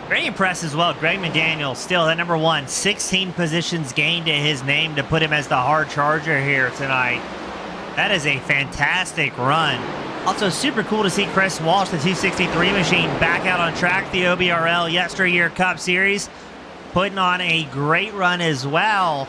Very impressed as well. Greg McDaniel still at number 1. 16 positions gained to his name to put him as the hard charger here tonight. That is a fantastic run. Also, super cool to see Chris Walsh, the 263 machine, back out on track. The OBRL YesterYear Cup Series, putting on a great run as well.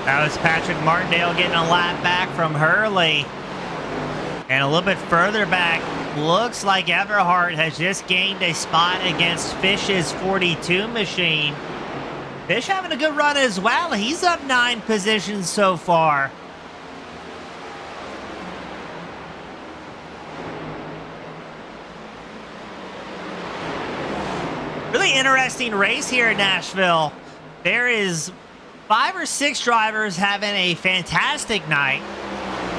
That was Patrick Martindale getting a lap back from Hurley. And a little bit further back, looks like Everhart has just gained a spot against Fish's 42 machine. Fish having a good run as well. He's up 9 positions so far. Really interesting race here in Nashville. There is 5 or 6 drivers having a fantastic night,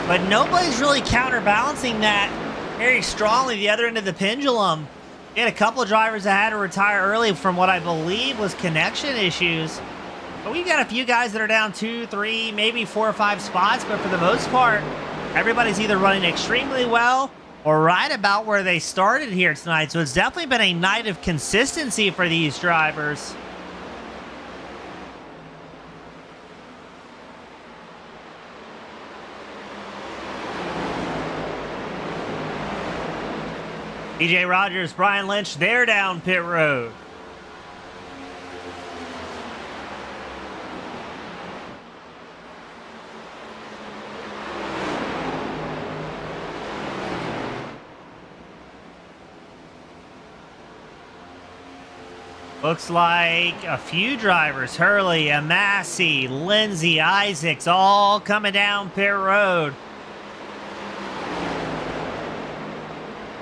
but nobody's really counterbalancing that very strongly the other end of the pendulum. We had a couple of drivers that had to retire early from what I believe was connection issues. But we've got a few guys that are down 2, 3, maybe 4 or 5 spots, but for the most part, everybody's either running extremely well or right about where they started here tonight. So it's definitely been a night of consistency for these drivers. TJ Rogers, Brian Lynch, they're down pit road. Looks like a few drivers, Hurley, Amassi, Lindsay, Isaacs, all coming down pit road.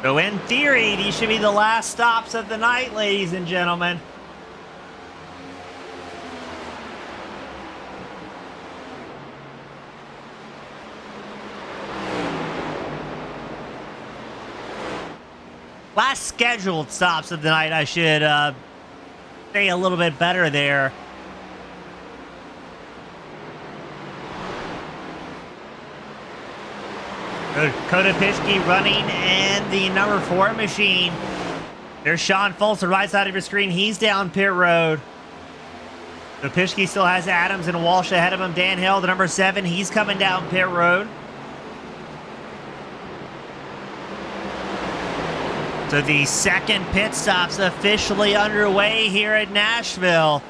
So in theory, these should be the last stops of the night, ladies and gentlemen. Last scheduled stops of the night, I should say a little bit better there. Dakota Pischke running in the number 4 machine. There's Sean Foltz, the right side of your screen. He's down pit road. So Pischke still has Adams and Walsh ahead of him. Dan Hill, the number 7, he's coming down pit road. So the second pit stop's officially underway here at Nashville.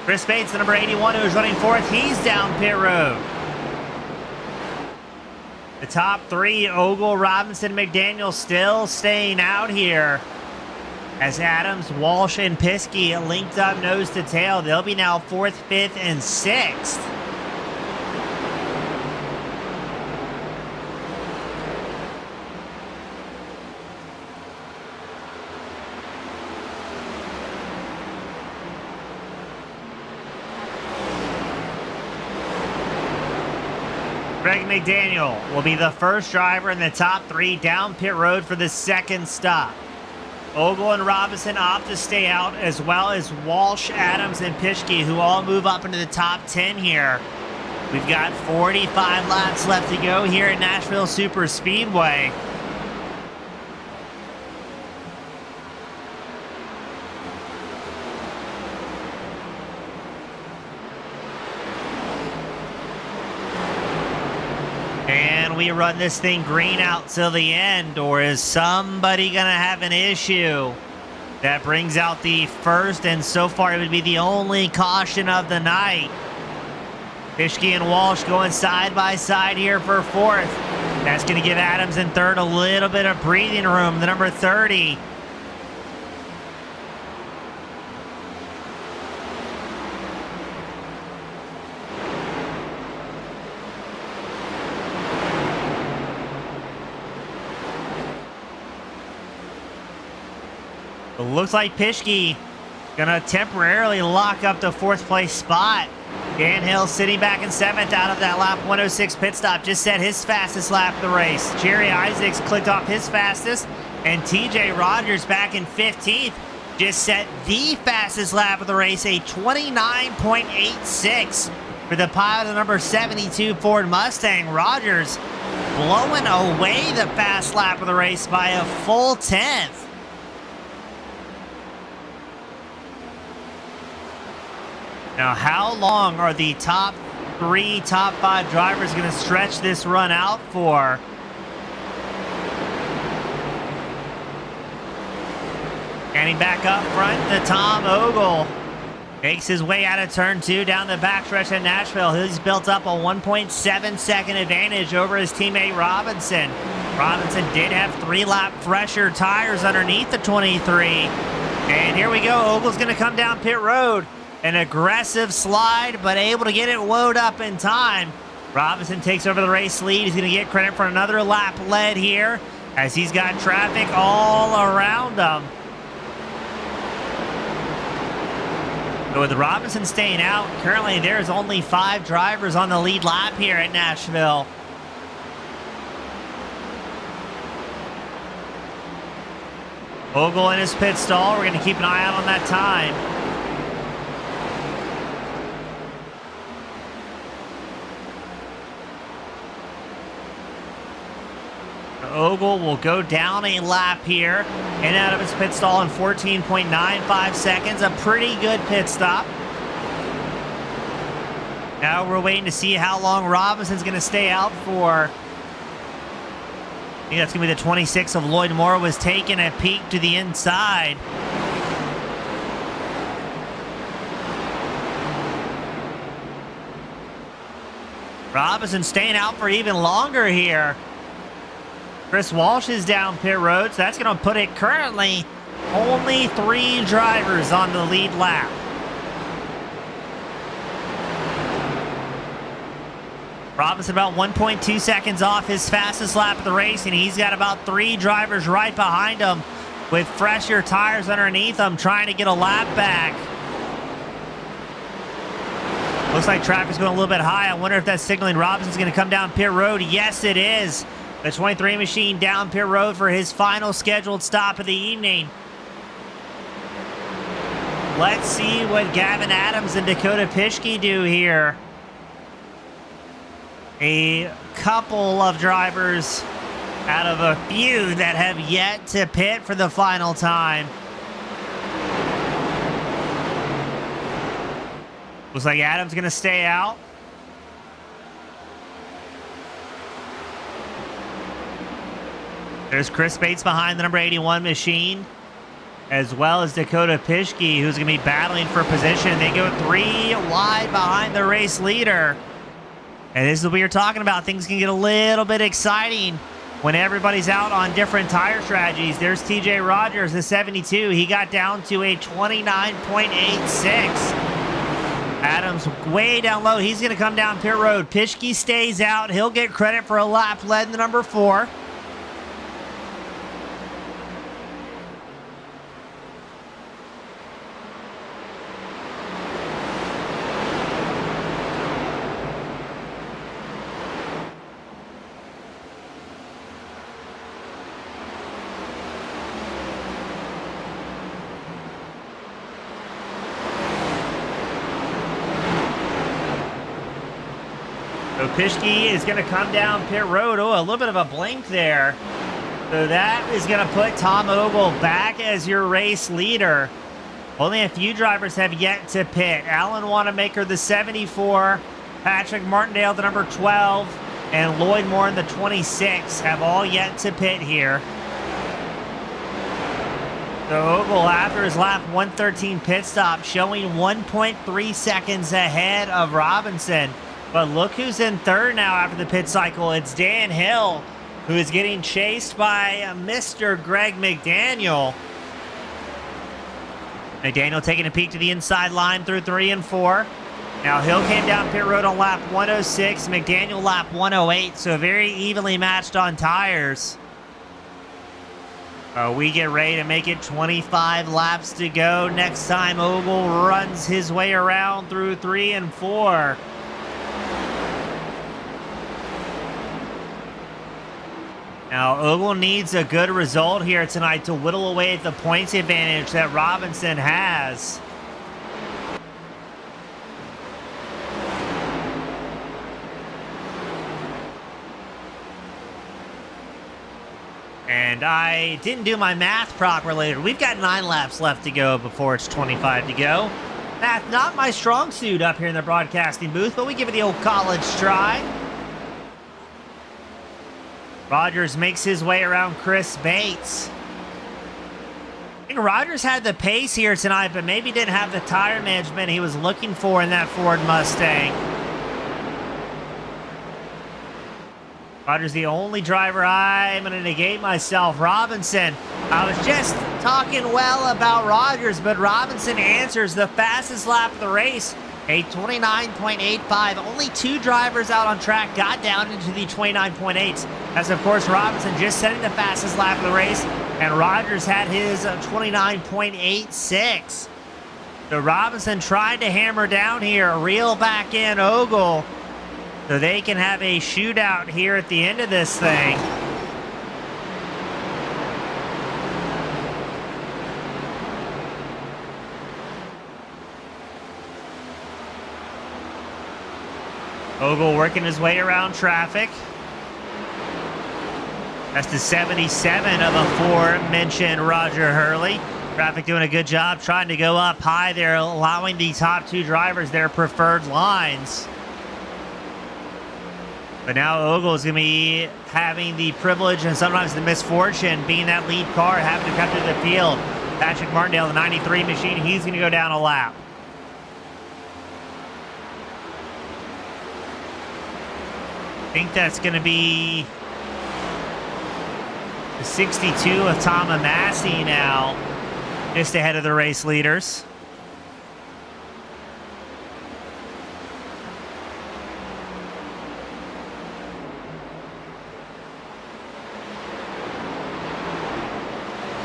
Chris Bates, the number 81, who's running 4th, he's down pit road. The top 3, Ogle, Robinson, McDaniel, still staying out here. As Adams, Walsh, and Pischke linked up nose to tail. They'll be now 4th, 5th, and 6th. Greg McDaniel will be the first driver in the top 3 down pit road for the second stop. Ogle and Robinson opt to stay out, as well as Walsh, Adams, and Pischke, who all move up into the top 10 here. We've got 45 laps left to go here at Nashville Super Speedway. And we run this thing green out till the end, or is somebody going to have an issue? That brings out the first, and so far it would be the only caution of the night. Pischke and Walsh going side by side here for 4th. That's going to give Adams in 3rd a little bit of breathing room. The number 30. It looks like Pischke gonna temporarily lock up the 4th place spot. Dan Hill sitting back in 7th out of that lap 106 pit stop. Just set his fastest lap of the race. Jerry Isaacs clicked off his fastest. And TJ Rogers back in 15th. Just set the fastest lap of the race. A 29.86 for the pilot of number 72 Ford Mustang. Rogers blowing away the fast lap of the race by a full 10th. Now, how long are the top 3, top 5 drivers going to stretch this run out for? Standing back up front, the Tom Ogle makes his way out of turn 2 down the backstretch at Nashville. He's built up a 1.7-second advantage over his teammate Robinson. Robinson did have 3-lap fresher tires underneath the 23. And here we go. Ogle's going to come down pit road. An aggressive slide, but able to get it woed up in time. Robinson takes over the race lead. He's going to get credit for another lap led here, as he's got traffic all around him. But with Robinson staying out, currently there's only 5 drivers on the lead lap here at Nashville. Ogle in his pit stall. We're going to keep an eye out on that time. Ogle will go down a lap here and out of his pit stall in 14.95 seconds. A pretty good pit stop. Now we're waiting to see how long Robinson's going to stay out for. I think that's going to be the 26 of Lloyd Moore, was taking a peek to the inside. Robinson staying out for even longer here. Chris Walsh is down pit road, so that's going to put it currently only 3 drivers on the lead lap. Robinson about 1.2 seconds off his fastest lap of the race, and he's got about 3 drivers right behind him with fresher tires underneath them trying to get a lap back. Looks like traffic's going a little bit high. I wonder if that's signaling Robinson's going to come down pit road. Yes, it is. The 23 machine down pit road for his final scheduled stop of the evening. Let's see what Gavin Adams and Dakota Pischke do here. A couple of drivers out of a few that have yet to pit for the final time. Looks like Adams going to stay out. There's Chris Bates behind the number 81 machine, as well as Dakota Pischke, who's going to be battling for position. They go 3 wide behind the race leader. And this is what we were talking about. Things can get a little bit exciting when everybody's out on different tire strategies. There's TJ Rogers, the 72. He got down to a 29.86. Adams way down low. He's going to come down pit road. Pischke stays out. He'll get credit for a lap led in the number 4. So Pischke is going to come down pit road. Oh, a little bit of a blink there. So that is going to put Tom Ogle back as your race leader. Only a few drivers have yet to pit. Alan Wanamaker, the 74, Patrick Martindale, the number 12, and Lloyd Moore, the 26, have all yet to pit here. So Ogle, after his lap 113 pit stop, showing 1.3 seconds ahead of Robinson. But look who's in third now after the pit cycle. It's Dan Hill, who is getting chased by Mr. Greg McDaniel. McDaniel taking a peek to the inside line through 3 and 4. Now Hill came down pit road on lap 106, McDaniel lap 108, so very evenly matched on tires. We get ready to make it 25 laps to go. Next time Ogle runs his way around through 3 and 4. Now, Ogle needs a good result here tonight to whittle away at the points advantage that Robinson has. And I didn't do my math properly. We've got 9 laps left to go before it's 25 to go. Math, not my strong suit up here in the broadcasting booth, but we give it the old college try. Rogers makes his way around Chris Bates. I think Rogers had the pace here tonight, but maybe didn't have the tire management he was looking for in that Ford Mustang. Rogers the only driver. I'm going to negate myself. Robinson. I was just talking well about Rogers, but Robinson answers the fastest lap of the race. A 29.85. Only 2 drivers out on track got down into the 29.8s. As, of course, Robinson just setting the fastest lap of the race, and Rogers had his 29.86. So Robinson tried to hammer down here, reel back in Ogle, so they can have a shootout here at the end of this thing. Ogle working his way around traffic. That's the 77 of aforementioned Roger Hurley. Traffic doing a good job trying to go up high there, allowing the top 2 drivers their preferred lines. But now Ogle is going to be having the privilege and sometimes the misfortune being that lead car, having to come to the field. Patrick Martindale, the 93 machine, he's going to go down a lap. I think that's going to be the 62 of Tom Massey now, just ahead of the race leaders.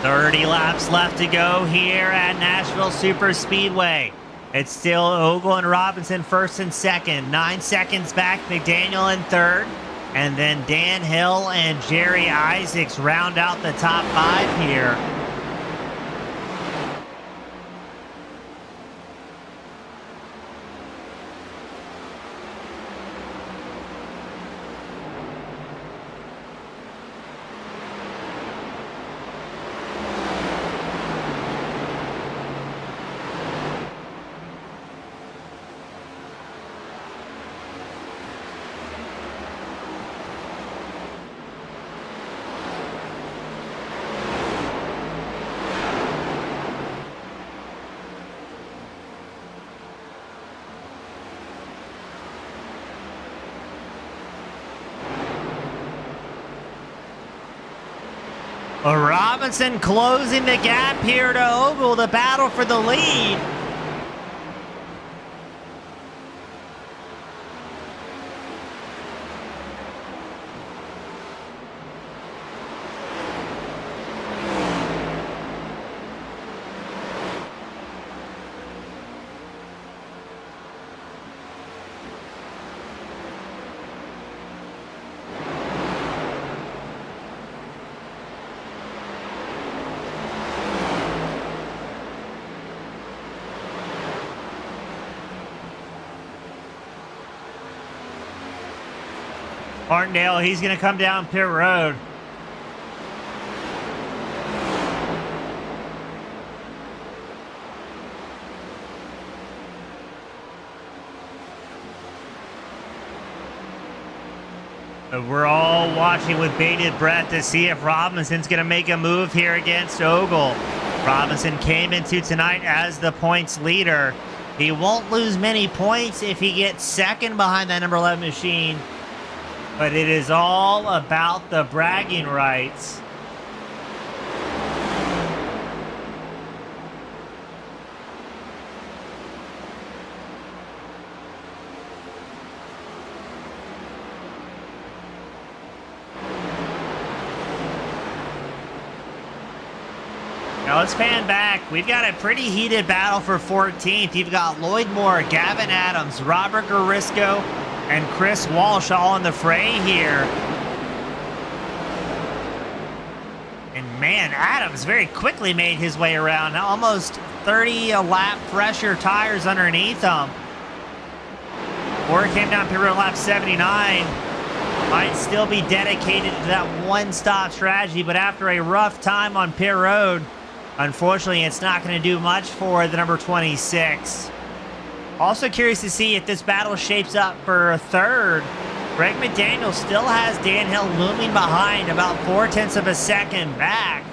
"30 laps left to go here at Nashville Super Speedway. It's still Ogle and Robinson first and second. 9 seconds back, McDaniel in third. And then Dan Hill and Jerry Isaacs round out the top 5 here. Robinson closing the gap here to Ogle, the battle for the lead. Martindale, he's going to come down pit road. We're all watching with bated breath to see if Robinson's going to make a move here against Ogle. Robinson came into tonight as the points leader. He won't lose many points if he gets second behind that number 11 machine. But it is all about the bragging rights. Now let's pan back. We've got a pretty heated battle for 14th. You've got Lloyd Moore, Gavin Adams, Robert Garisco, and Chris Walsh all in the fray here. And man, Adams very quickly made his way around. Almost 30 lap pressure tires underneath him. Moore came down pit road lap 79. Might still be dedicated to that one-stop strategy, but after a rough time on pit road, unfortunately, it's not going to do much for the number 26. Also curious to see if this battle shapes up for a third. Greg McDaniel still has Dan Hill looming behind, about 0.4 of a second back.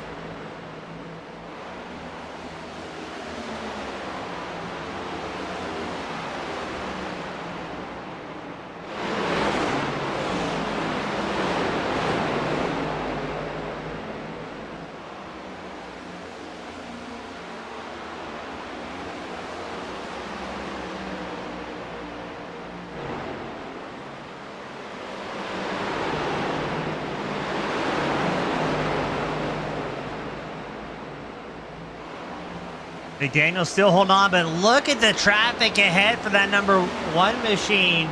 McDaniel still holding on, but look at the traffic ahead for that number 1 machine.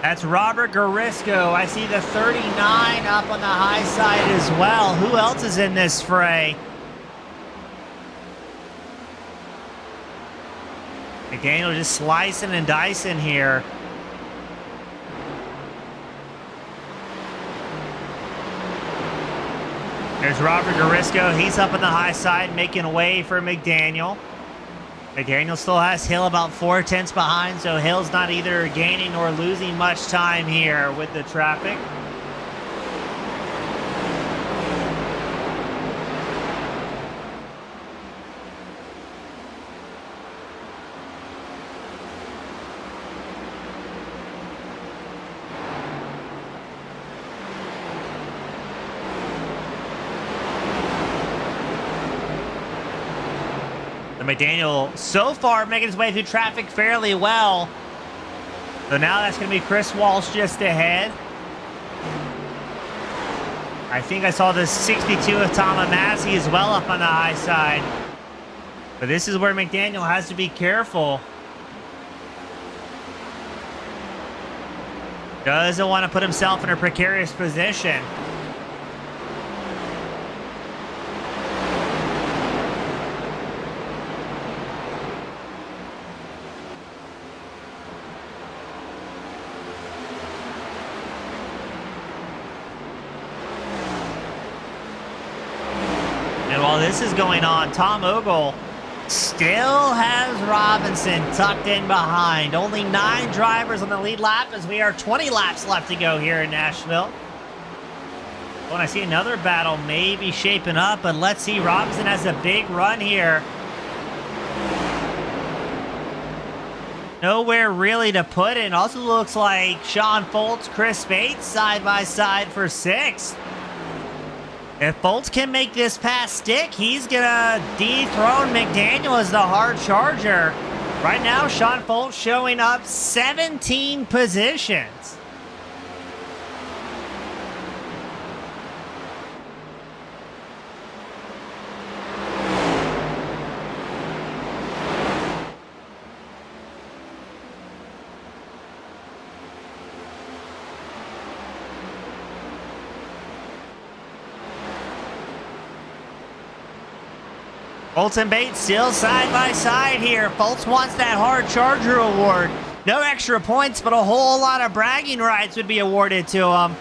That's Robert Garisco. I see the 39 up on the high side as well. Who else is in this fray? McDaniel just slicing and dicing here. There's Robert Garisco. He's up on the high side, making way for McDaniel. McDaniel still has Hill about 4/10 behind, so Hill's not either gaining or losing much time here with the traffic. McDaniel so far making his way through traffic fairly well. So now that's going to be Chris Walsh just ahead. I think I saw the 62 of Tom Massey as well up on the high side. But this is where McDaniel has to be careful. Doesn't want to put himself in a precarious position. While this is going on, Tom Ogle still has Robinson tucked in behind. Only 9 drivers on the lead lap as we are 20 laps left to go here in Nashville. When I see another battle maybe shaping up, but let's see. Robinson has a big run here. Nowhere really to put it. Also looks like Sean Foltz, Chris Bates side by side for 6th. If Bolts can make this pass stick, he's going to dethrone McDaniel as the hard charger. Right now, Sean Foltz showing up 17 positions. Foltz and Bates still side by side here. Foltz wants that hard charger award. No extra points, but a whole lot of bragging rights would be awarded to him.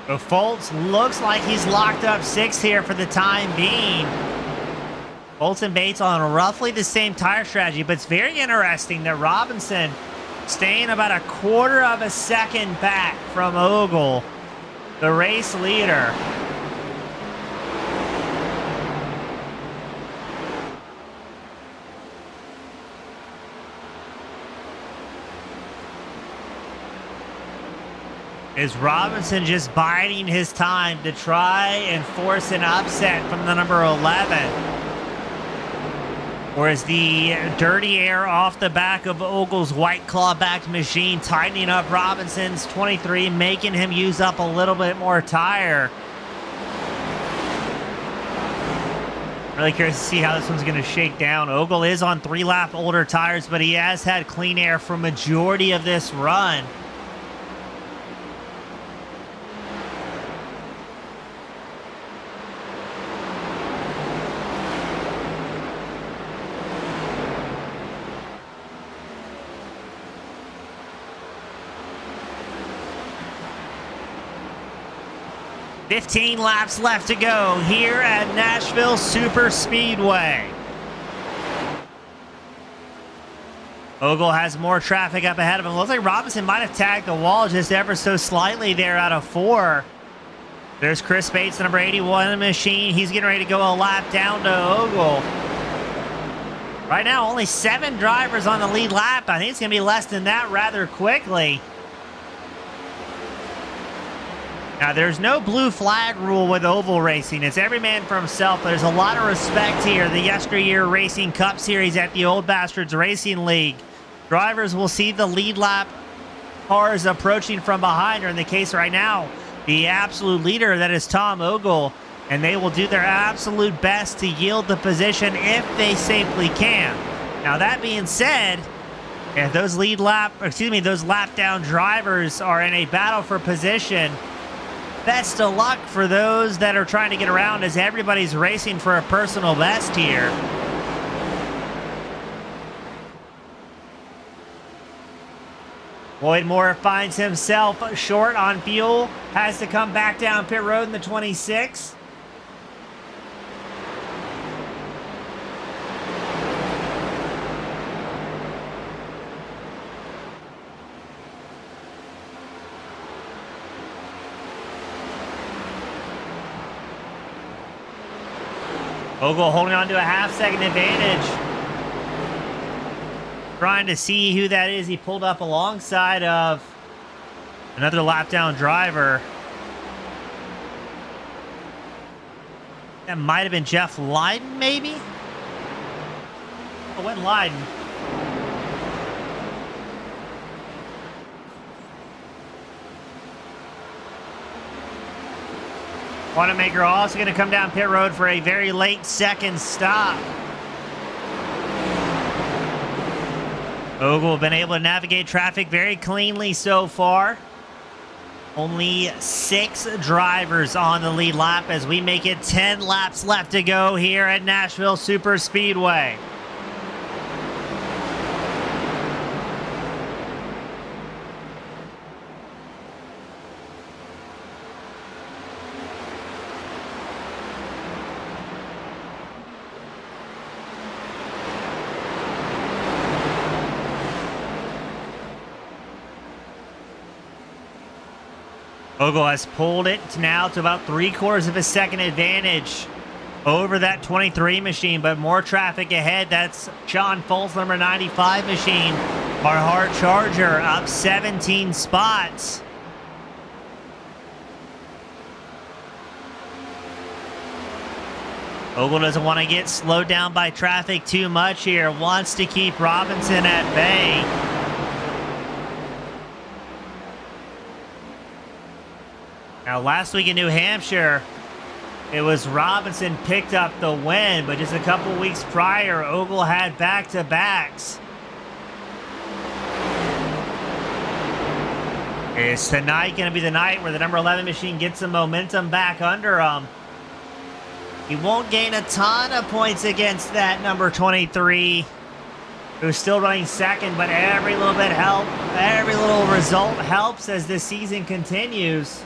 But Foltz looks like he's locked up 6th here for the time being. Foltz and Bates on roughly the same tire strategy, but it's very interesting that Robinson staying about a 1/4 of a second back from Ogle, the race leader. Is Robinson just biding his time to try and force an upset from the number 11? Or is the dirty air off the back of Ogle's White Claw-backed machine tightening up Robinson's 23, making him use up a little bit more tire? Really curious to see how this one's going to shake down. Ogle is on 3-lap older tires, but he has had clean air for majority of this run. $15 laps left to go here at Nashville Super Speedway. Ogle has more traffic up ahead of him. Looks like Robinson might have tagged the wall just ever so slightly there out of 4. There's Chris Bates, the number 81 in the machine. He's getting ready to go a lap down to Ogle. Right now, only 7 drivers on the lead lap. I think it's going to be less than that rather quickly. Now, there's no blue flag rule with oval racing. It's every man for himself, but there's a lot of respect here. The YesterYear Racing Cup Series at the Old Bastards Racing League. Drivers will see the lead lap cars approaching from behind, or in the case right now, the absolute leader, that is Tom Ogle, and they will do their absolute best to yield the position if they safely can. Now, that being said, if those those lap down drivers are in a battle for position, best of luck for those that are trying to get around as everybody's racing for a personal best here. Lloyd Moore finds himself short on fuel, has to come back down pit road in the 26. Ogle holding on to a half-second advantage. Trying to see who that is. He pulled up alongside of another lap-down driver. That might have been Jeff Lyden, maybe? Oh, it wasn't Lyden. Wanamaker also going to come down pit road for a very late second stop. Ogle been able to navigate traffic very cleanly so far. Only 6 drivers on the lead lap as we make it 10 laps left to go here at Nashville Super Speedway. Ogle has pulled it now to about 3/4 of a second advantage over that 23 machine, but more traffic ahead. That's Sean Folt's number 95 machine. Our hard charger up 17 spots. Ogle doesn't want to get slowed down by traffic too much here. Wants to keep Robinson at bay. Now, last week in New Hampshire, it was Robinson picked up the win, but just a couple weeks prior, Ogle had back-to-backs. Is tonight going to be the night where the number 11 machine gets some momentum back under him? He won't gain a ton of points against that number 23, who's still running second, but every little bit every little result helps as this season continues.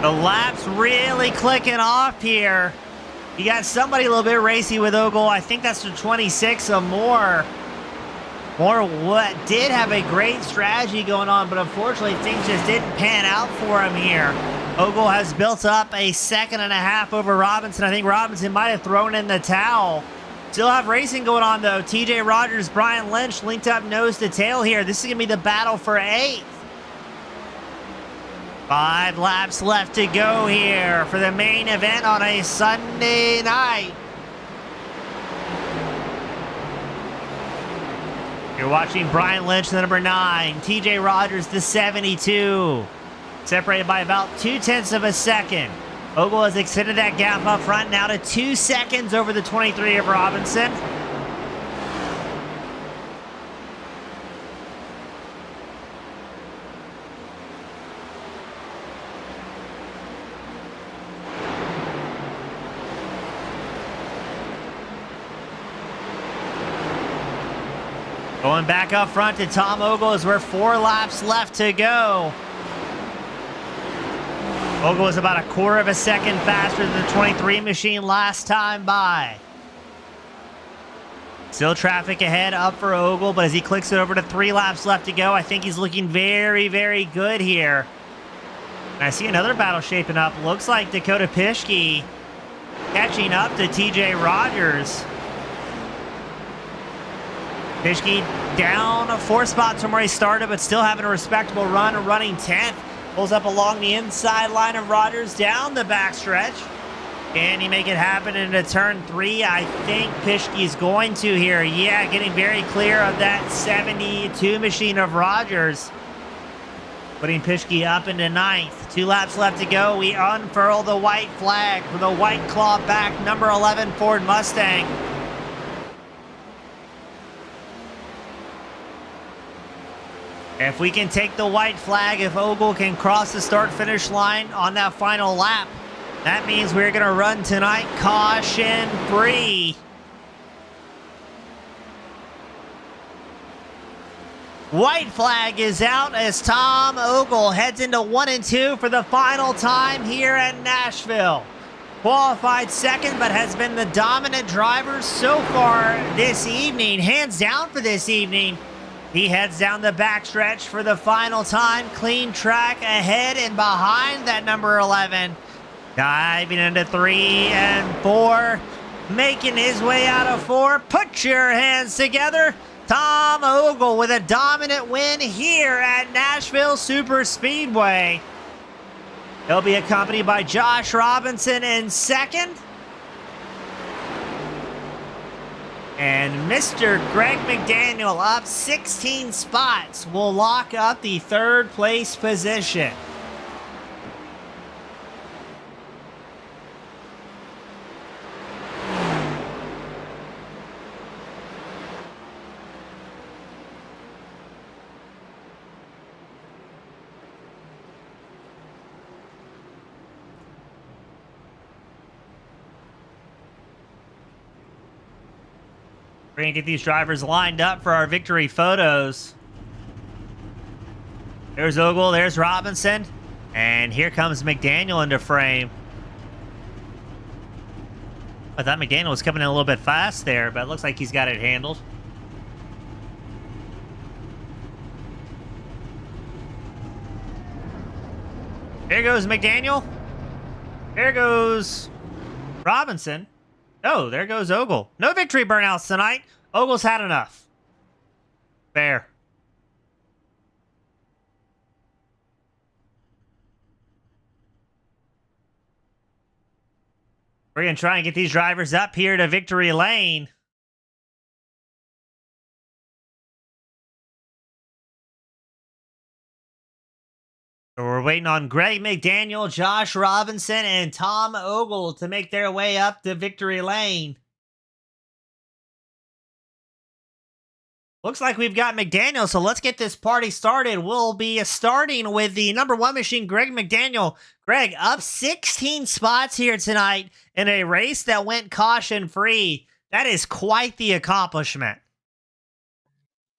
The lap's really clicking off here. You got somebody a little bit racy with Ogle. I think that's the 26 or more. Moore what did have a great strategy going on, but unfortunately things just didn't pan out for him here. Ogle has built up a 1.5 seconds over Robinson. I think Robinson might have thrown in the towel. Still have racing going on though. TJ Rogers, Brian Lynch linked up nose to tail here. This is going to be the battle for 8th. 5 laps left to go here for the main event on a Sunday night. You're watching Brian Lynch, the number 9. TJ Rogers, the 72. Separated by about 0.2 of a second. Ogle has extended that gap up front now to 2 seconds over the 23 of Robinson. Going back up front to Tom Ogle as we're 4 laps left to go. Ogle was about 1/4 of a second faster than the 23 machine last time by. Still traffic ahead up for Ogle, but as he clicks it over to 3 laps left to go, I think he's looking very, very good here. I see another battle shaping up. Looks like Dakota Pischke catching up to TJ Rogers. Pischke down 4 spots from where he started, but still having a respectable run, running 10th. Pulls up along the inside line of Rogers down the backstretch. Can he make it happen into turn 3? I think Pischke's going to here. Yeah, getting very clear of that 72 machine of Rogers. Putting Pischke up into 9th. 2 laps left to go. We unfurl the white flag for the White Claw back number 11 Ford Mustang. If we can take the white flag, if Ogle can cross the start-finish line on that final lap, that means we're going to run tonight caution-free. White flag is out as Tom Ogle heads into 1 and 2 for the final time here at Nashville. Qualified second, but has been the dominant driver so far this evening. Hands down for this evening. He heads down the backstretch for the final time. Clean track ahead and behind that number 11. Diving into 3 and 4. Making his way out of 4. Put your hands together. Tom Ogle with a dominant win here at Nashville Super Speedway. He'll be accompanied by Josh Robinson in second. And Mr. Greg McDaniel up 16 spots will lock up the 3rd place position. We're going to get these drivers lined up for our victory photos. There's Ogle, there's Robinson, and here comes McDaniel into frame. I thought McDaniel was coming in a little bit fast there, but it looks like he's got it handled. There goes McDaniel. There goes Robinson. Oh, there goes Ogle. No victory burnouts tonight. Ogle's had enough. Fair. We're going to try and get these drivers up here to victory lane. So we're waiting on Greg McDaniel, Josh Robinson, and Tom Ogle to make their way up to victory lane. Looks like we've got McDaniel, so let's get this party started. We'll be starting with the number 1 machine, Greg McDaniel. Greg, up 16 spots here tonight in a race that went caution-free. That is quite the accomplishment.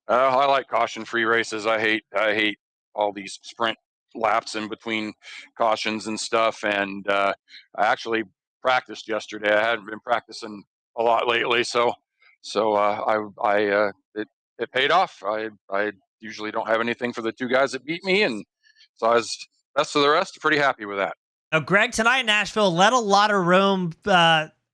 I like caution-free races. I hate all these sprint laps in between cautions and stuff. And I actually practiced yesterday. I hadn't been practicing a lot lately, so it paid off. I usually don't have anything for the 2 guys that beat me, and so I was best of the rest. Pretty happy with that. Now, Greg, tonight in Nashville let a lot of room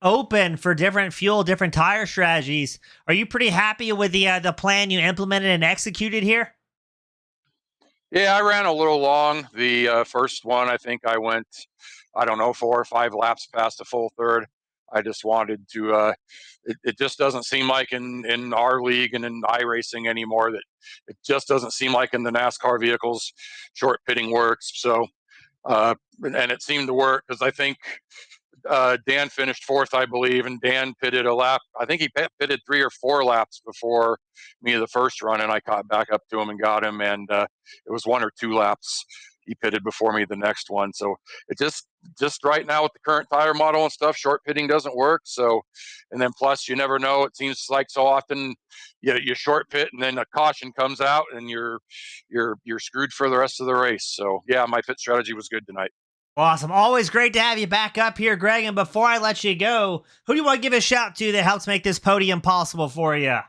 open for different fuel, different tire strategies. Are you pretty happy with the plan you implemented and executed here? Yeah, I ran a little long. The first one, I think I went, 4 or 5 laps past the full third. I just wanted to, it just doesn't seem like in our league and in iRacing anymore that it just doesn't seem like in the NASCAR vehicles, short pitting works. So, and it seemed to work because I think Dan finished 4th, I believe, and Dan pitted a lap. I think he pitted 3 or 4 laps before me the first run, and I caught back up to him and got him. And it was 1 or 2 laps he pitted before me the next one. So it just right now with the current tire model and stuff, short pitting doesn't work. So, and then plus you never know. It seems like so often you short pit and then a caution comes out and you're screwed for the rest of the race. So yeah, my pit strategy was good tonight. Awesome. Always great to have you back up here, Greg. And before I let you go, who do you want to give a shout to that helps make this podium possible for you?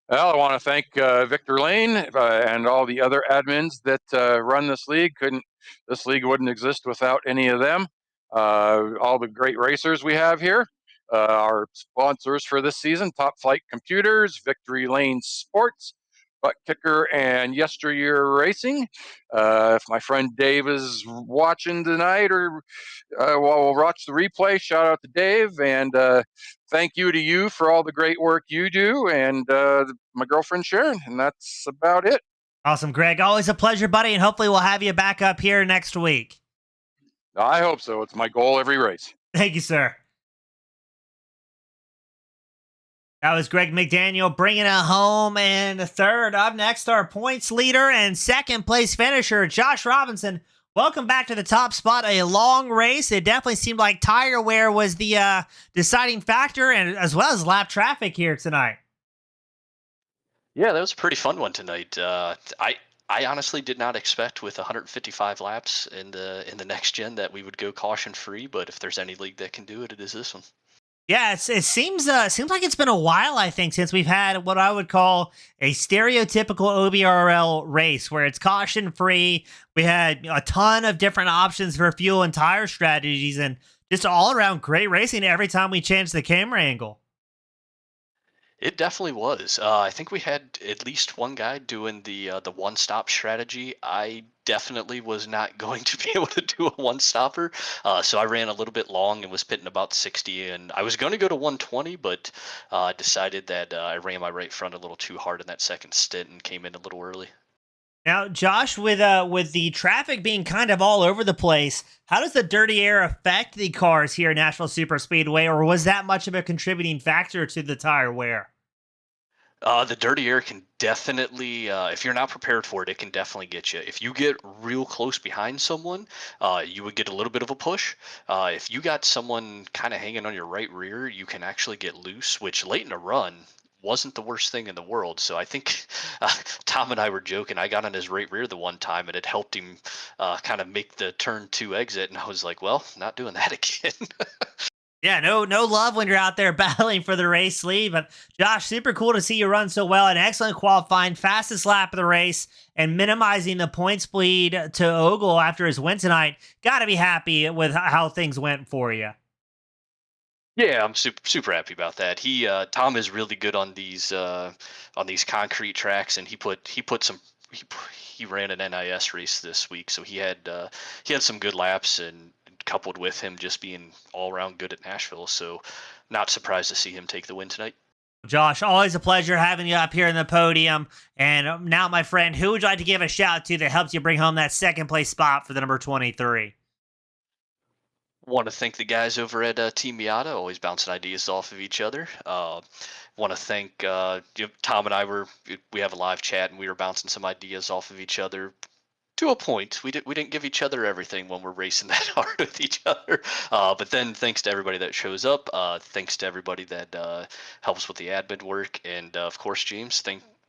Well, I want to thank Victor Lane and all the other admins that run this league. Couldn't this league wouldn't exist without any of them. All the great racers we have here. Our sponsors for this season: Top Flight Computers, Victory Lane Sports, Butt Kicker, and YesterYear Racing. If my friend Dave is watching tonight, or we'll watch the replay, shout out to Dave, and thank you to you for all the great work you do, and my girlfriend Sharon, and that's about it. Awesome, Greg. Always a pleasure, buddy, and hopefully we'll have you back up here next week. I hope so. It's my goal every race. Thank you, sir. That was Greg McDaniel bringing it home in the third. Up next, our points leader and second place finisher, Josh Robinson. Welcome back to the top spot. A long race. It definitely seemed like tire wear was the deciding factor, and as well as lap traffic here tonight. Yeah, that was a pretty fun one tonight. I honestly did not expect with 155 laps in the next gen that we would go caution free, but if there's any league that can do it, it is this one. Yeah, it seems like it's been a while, I think, since we've had what I would call a stereotypical OBRL race where it's caution free. We had a ton of different options for fuel and tire strategies, and just all around great racing every time we changed the camera angle. It definitely was. I think we had at least one guy doing the one-stop strategy. I definitely was not going to be able to do a one-stopper, so I ran a little bit long and was pitting about 60. And I was going to go to 120, but decided that I ran my right front a little too hard in that second stint and came in a little early. Now, Josh, with the traffic being kind of all over the place, how does the dirty air affect the cars here at Nashville Super Speedway, or was that much of a contributing factor to the tire wear? The dirty air can definitely, if you're not prepared for it, it can definitely get you. If you get real close behind someone, you would get a little bit of a push. If you got someone kind of hanging on your right rear, you can actually get loose, which late in a run wasn't the worst thing in the world. So I think Tom and I were joking. I got on his right rear the one time, and it helped him kind of make the turn 2 exit. And I was like, well, not doing that again. Yeah, no love when you're out there battling for the race lead. But Josh, super cool to see you run so well. An excellent qualifying, fastest lap of the race, and minimizing the points bleed to Ogle after his win tonight. Got to be happy with how things went for you. Yeah, I'm super happy about that. Tom is really good on these concrete tracks, and he ran an NIS race this week, so he had some good laps, and coupled with him just being all around good at Nashville. So not surprised to see him take the win tonight. Josh, always a pleasure having you up here in the podium. And now, my friend, who would you like to give a shout to that helped you bring home that second place spot for the number 23? Want to thank the guys over at Team Miata, always bouncing ideas off of each other. Want to thank Tom and I we have a live chat, and we were bouncing some ideas off of each other. To a point, we didn't give each other everything when we're racing that hard with each other. But then thanks to everybody that shows up. Thanks to everybody that helps with the admin work, and of course, James,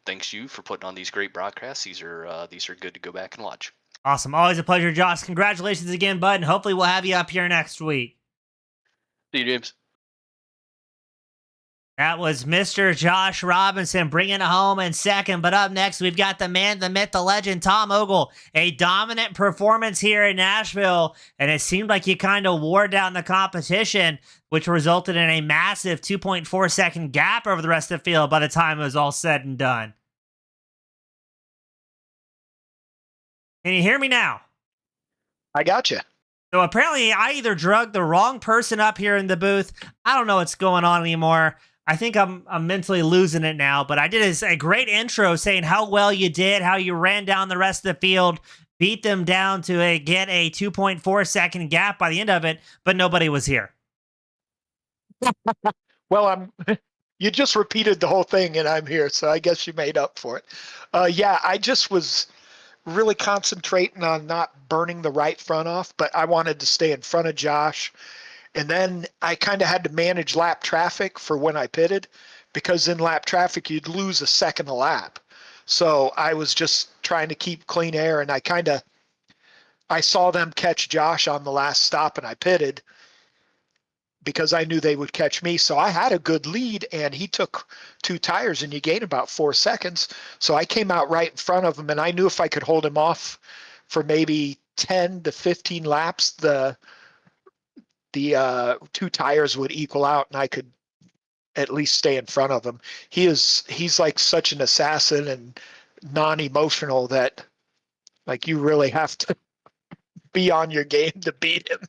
thanks you for putting on these great broadcasts. These are good to go back and watch. Awesome, always a pleasure, Josh. Congratulations again, bud, and hopefully we'll have you up here next week. See you, James. That was Mr. Josh Robinson bringing it home in second. But up next, we've got the man, the myth, the legend, Tom Ogle. A dominant performance here in Nashville, and it seemed like he kind of wore down the competition, which resulted in a massive 2.4-second gap over the rest of the field by the time it was all said and done. Can you hear me now? I got you. So apparently I either drugged the wrong person up here in the booth. I don't know what's going on anymore. I think I'm mentally losing it now, but I did a great intro saying how well you did, how you ran down the rest of the field, beat them down to get a 2.4-second gap by the end of it, but nobody was here. Well, you just repeated the whole thing, and I'm here, so I guess you made up for it. Yeah, I just was really concentrating on not burning the right front off, but I wanted to stay in front of Josh. And then I kind of had to manage lap traffic for when I pitted, because in lap traffic, you'd lose a second a lap. So I was just trying to keep clean air, and I saw them catch Josh on the last stop, and I pitted because I knew they would catch me. So I had a good lead, and he took 2 tires, and you gain about 4 seconds. So I came out right in front of him, and I knew if I could hold him off for maybe 10 to 15 laps, the two tires would equal out and I could at least stay in front of him. He's like such an assassin and non-emotional that like you really have to be on your game to beat him.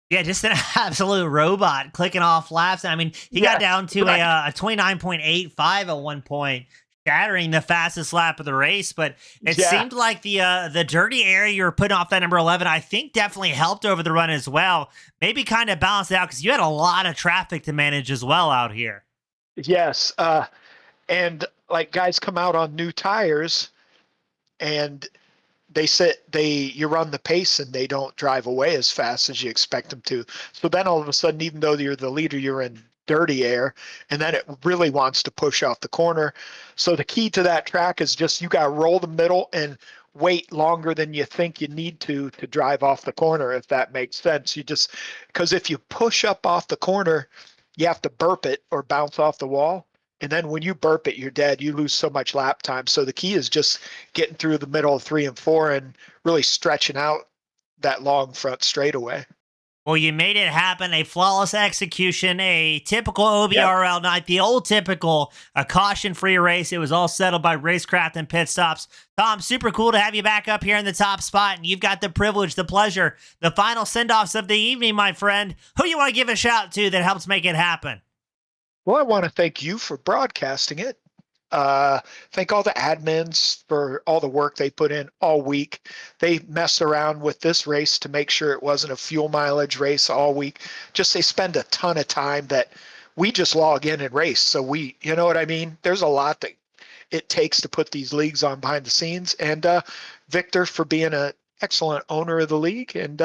Yeah, just an absolute robot clicking off laps. I mean, he got down to a 29.85 at one point, shattering the fastest lap of the race. But it seemed like the dirty area you were putting off that number 11, I think definitely helped over the run as well. Maybe kind of balanced it out because you had a lot of traffic to manage as well out here. Yes. And like guys come out on new tires and you run the pace and they don't drive away as fast as you expect them to. So then all of a sudden, even though you're the leader, you're in dirty air, and then it really wants to push off the corner. So the key to that track is just you got to roll the middle and wait longer than you think you need to drive off the corner, if that makes sense. Because if you push up off the corner, you have to burp it or bounce off the wall. And then when you burp it, you're dead. You lose so much lap time. So the key is just getting through the middle of 3 and 4 and really stretching out that long front straightaway. Well, you made it happen. A flawless execution, a typical OBRL night, the old typical, a caution-free race. It was all settled by racecraft and pit stops. Tom, super cool to have you back up here in the top spot, and you've got the privilege, the pleasure, the final send-offs of the evening, my friend. Who you want to give a shout to that helps make it happen? Well, I want to thank you for broadcasting it. Thank all the admins for all the work they put in all week. They messed around with this race to make sure it wasn't a fuel mileage race all week. They spend a ton of time that we just log in and race. So you know what I mean? There's a lot that it takes to put these leagues on behind the scenes. And Victor for being an excellent owner of the league, and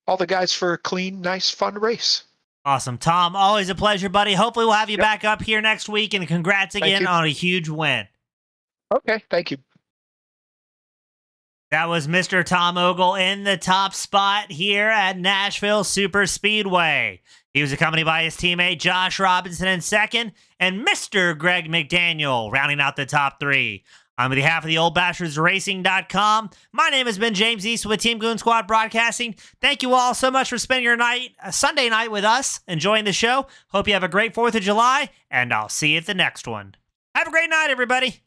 all the guys for a clean, nice, fun race. Awesome. Tom, always a pleasure, buddy. Hopefully we'll have you back up here next week, and congrats again on a huge win. Okay, thank you. That was Mr. Tom Ogle in the top spot here at Nashville Super Speedway. He was accompanied by his teammate Josh Robinson in second, and Mr. Greg McDaniel rounding out the top 3. On behalf of the oldbastardsracing.com, my name has been James East with Team Goon Squad Broadcasting. Thank you all so much for spending your Sunday night with us, enjoying the show. Hope you have a great 4th of July, and I'll see you at the next one. Have a great night, everybody.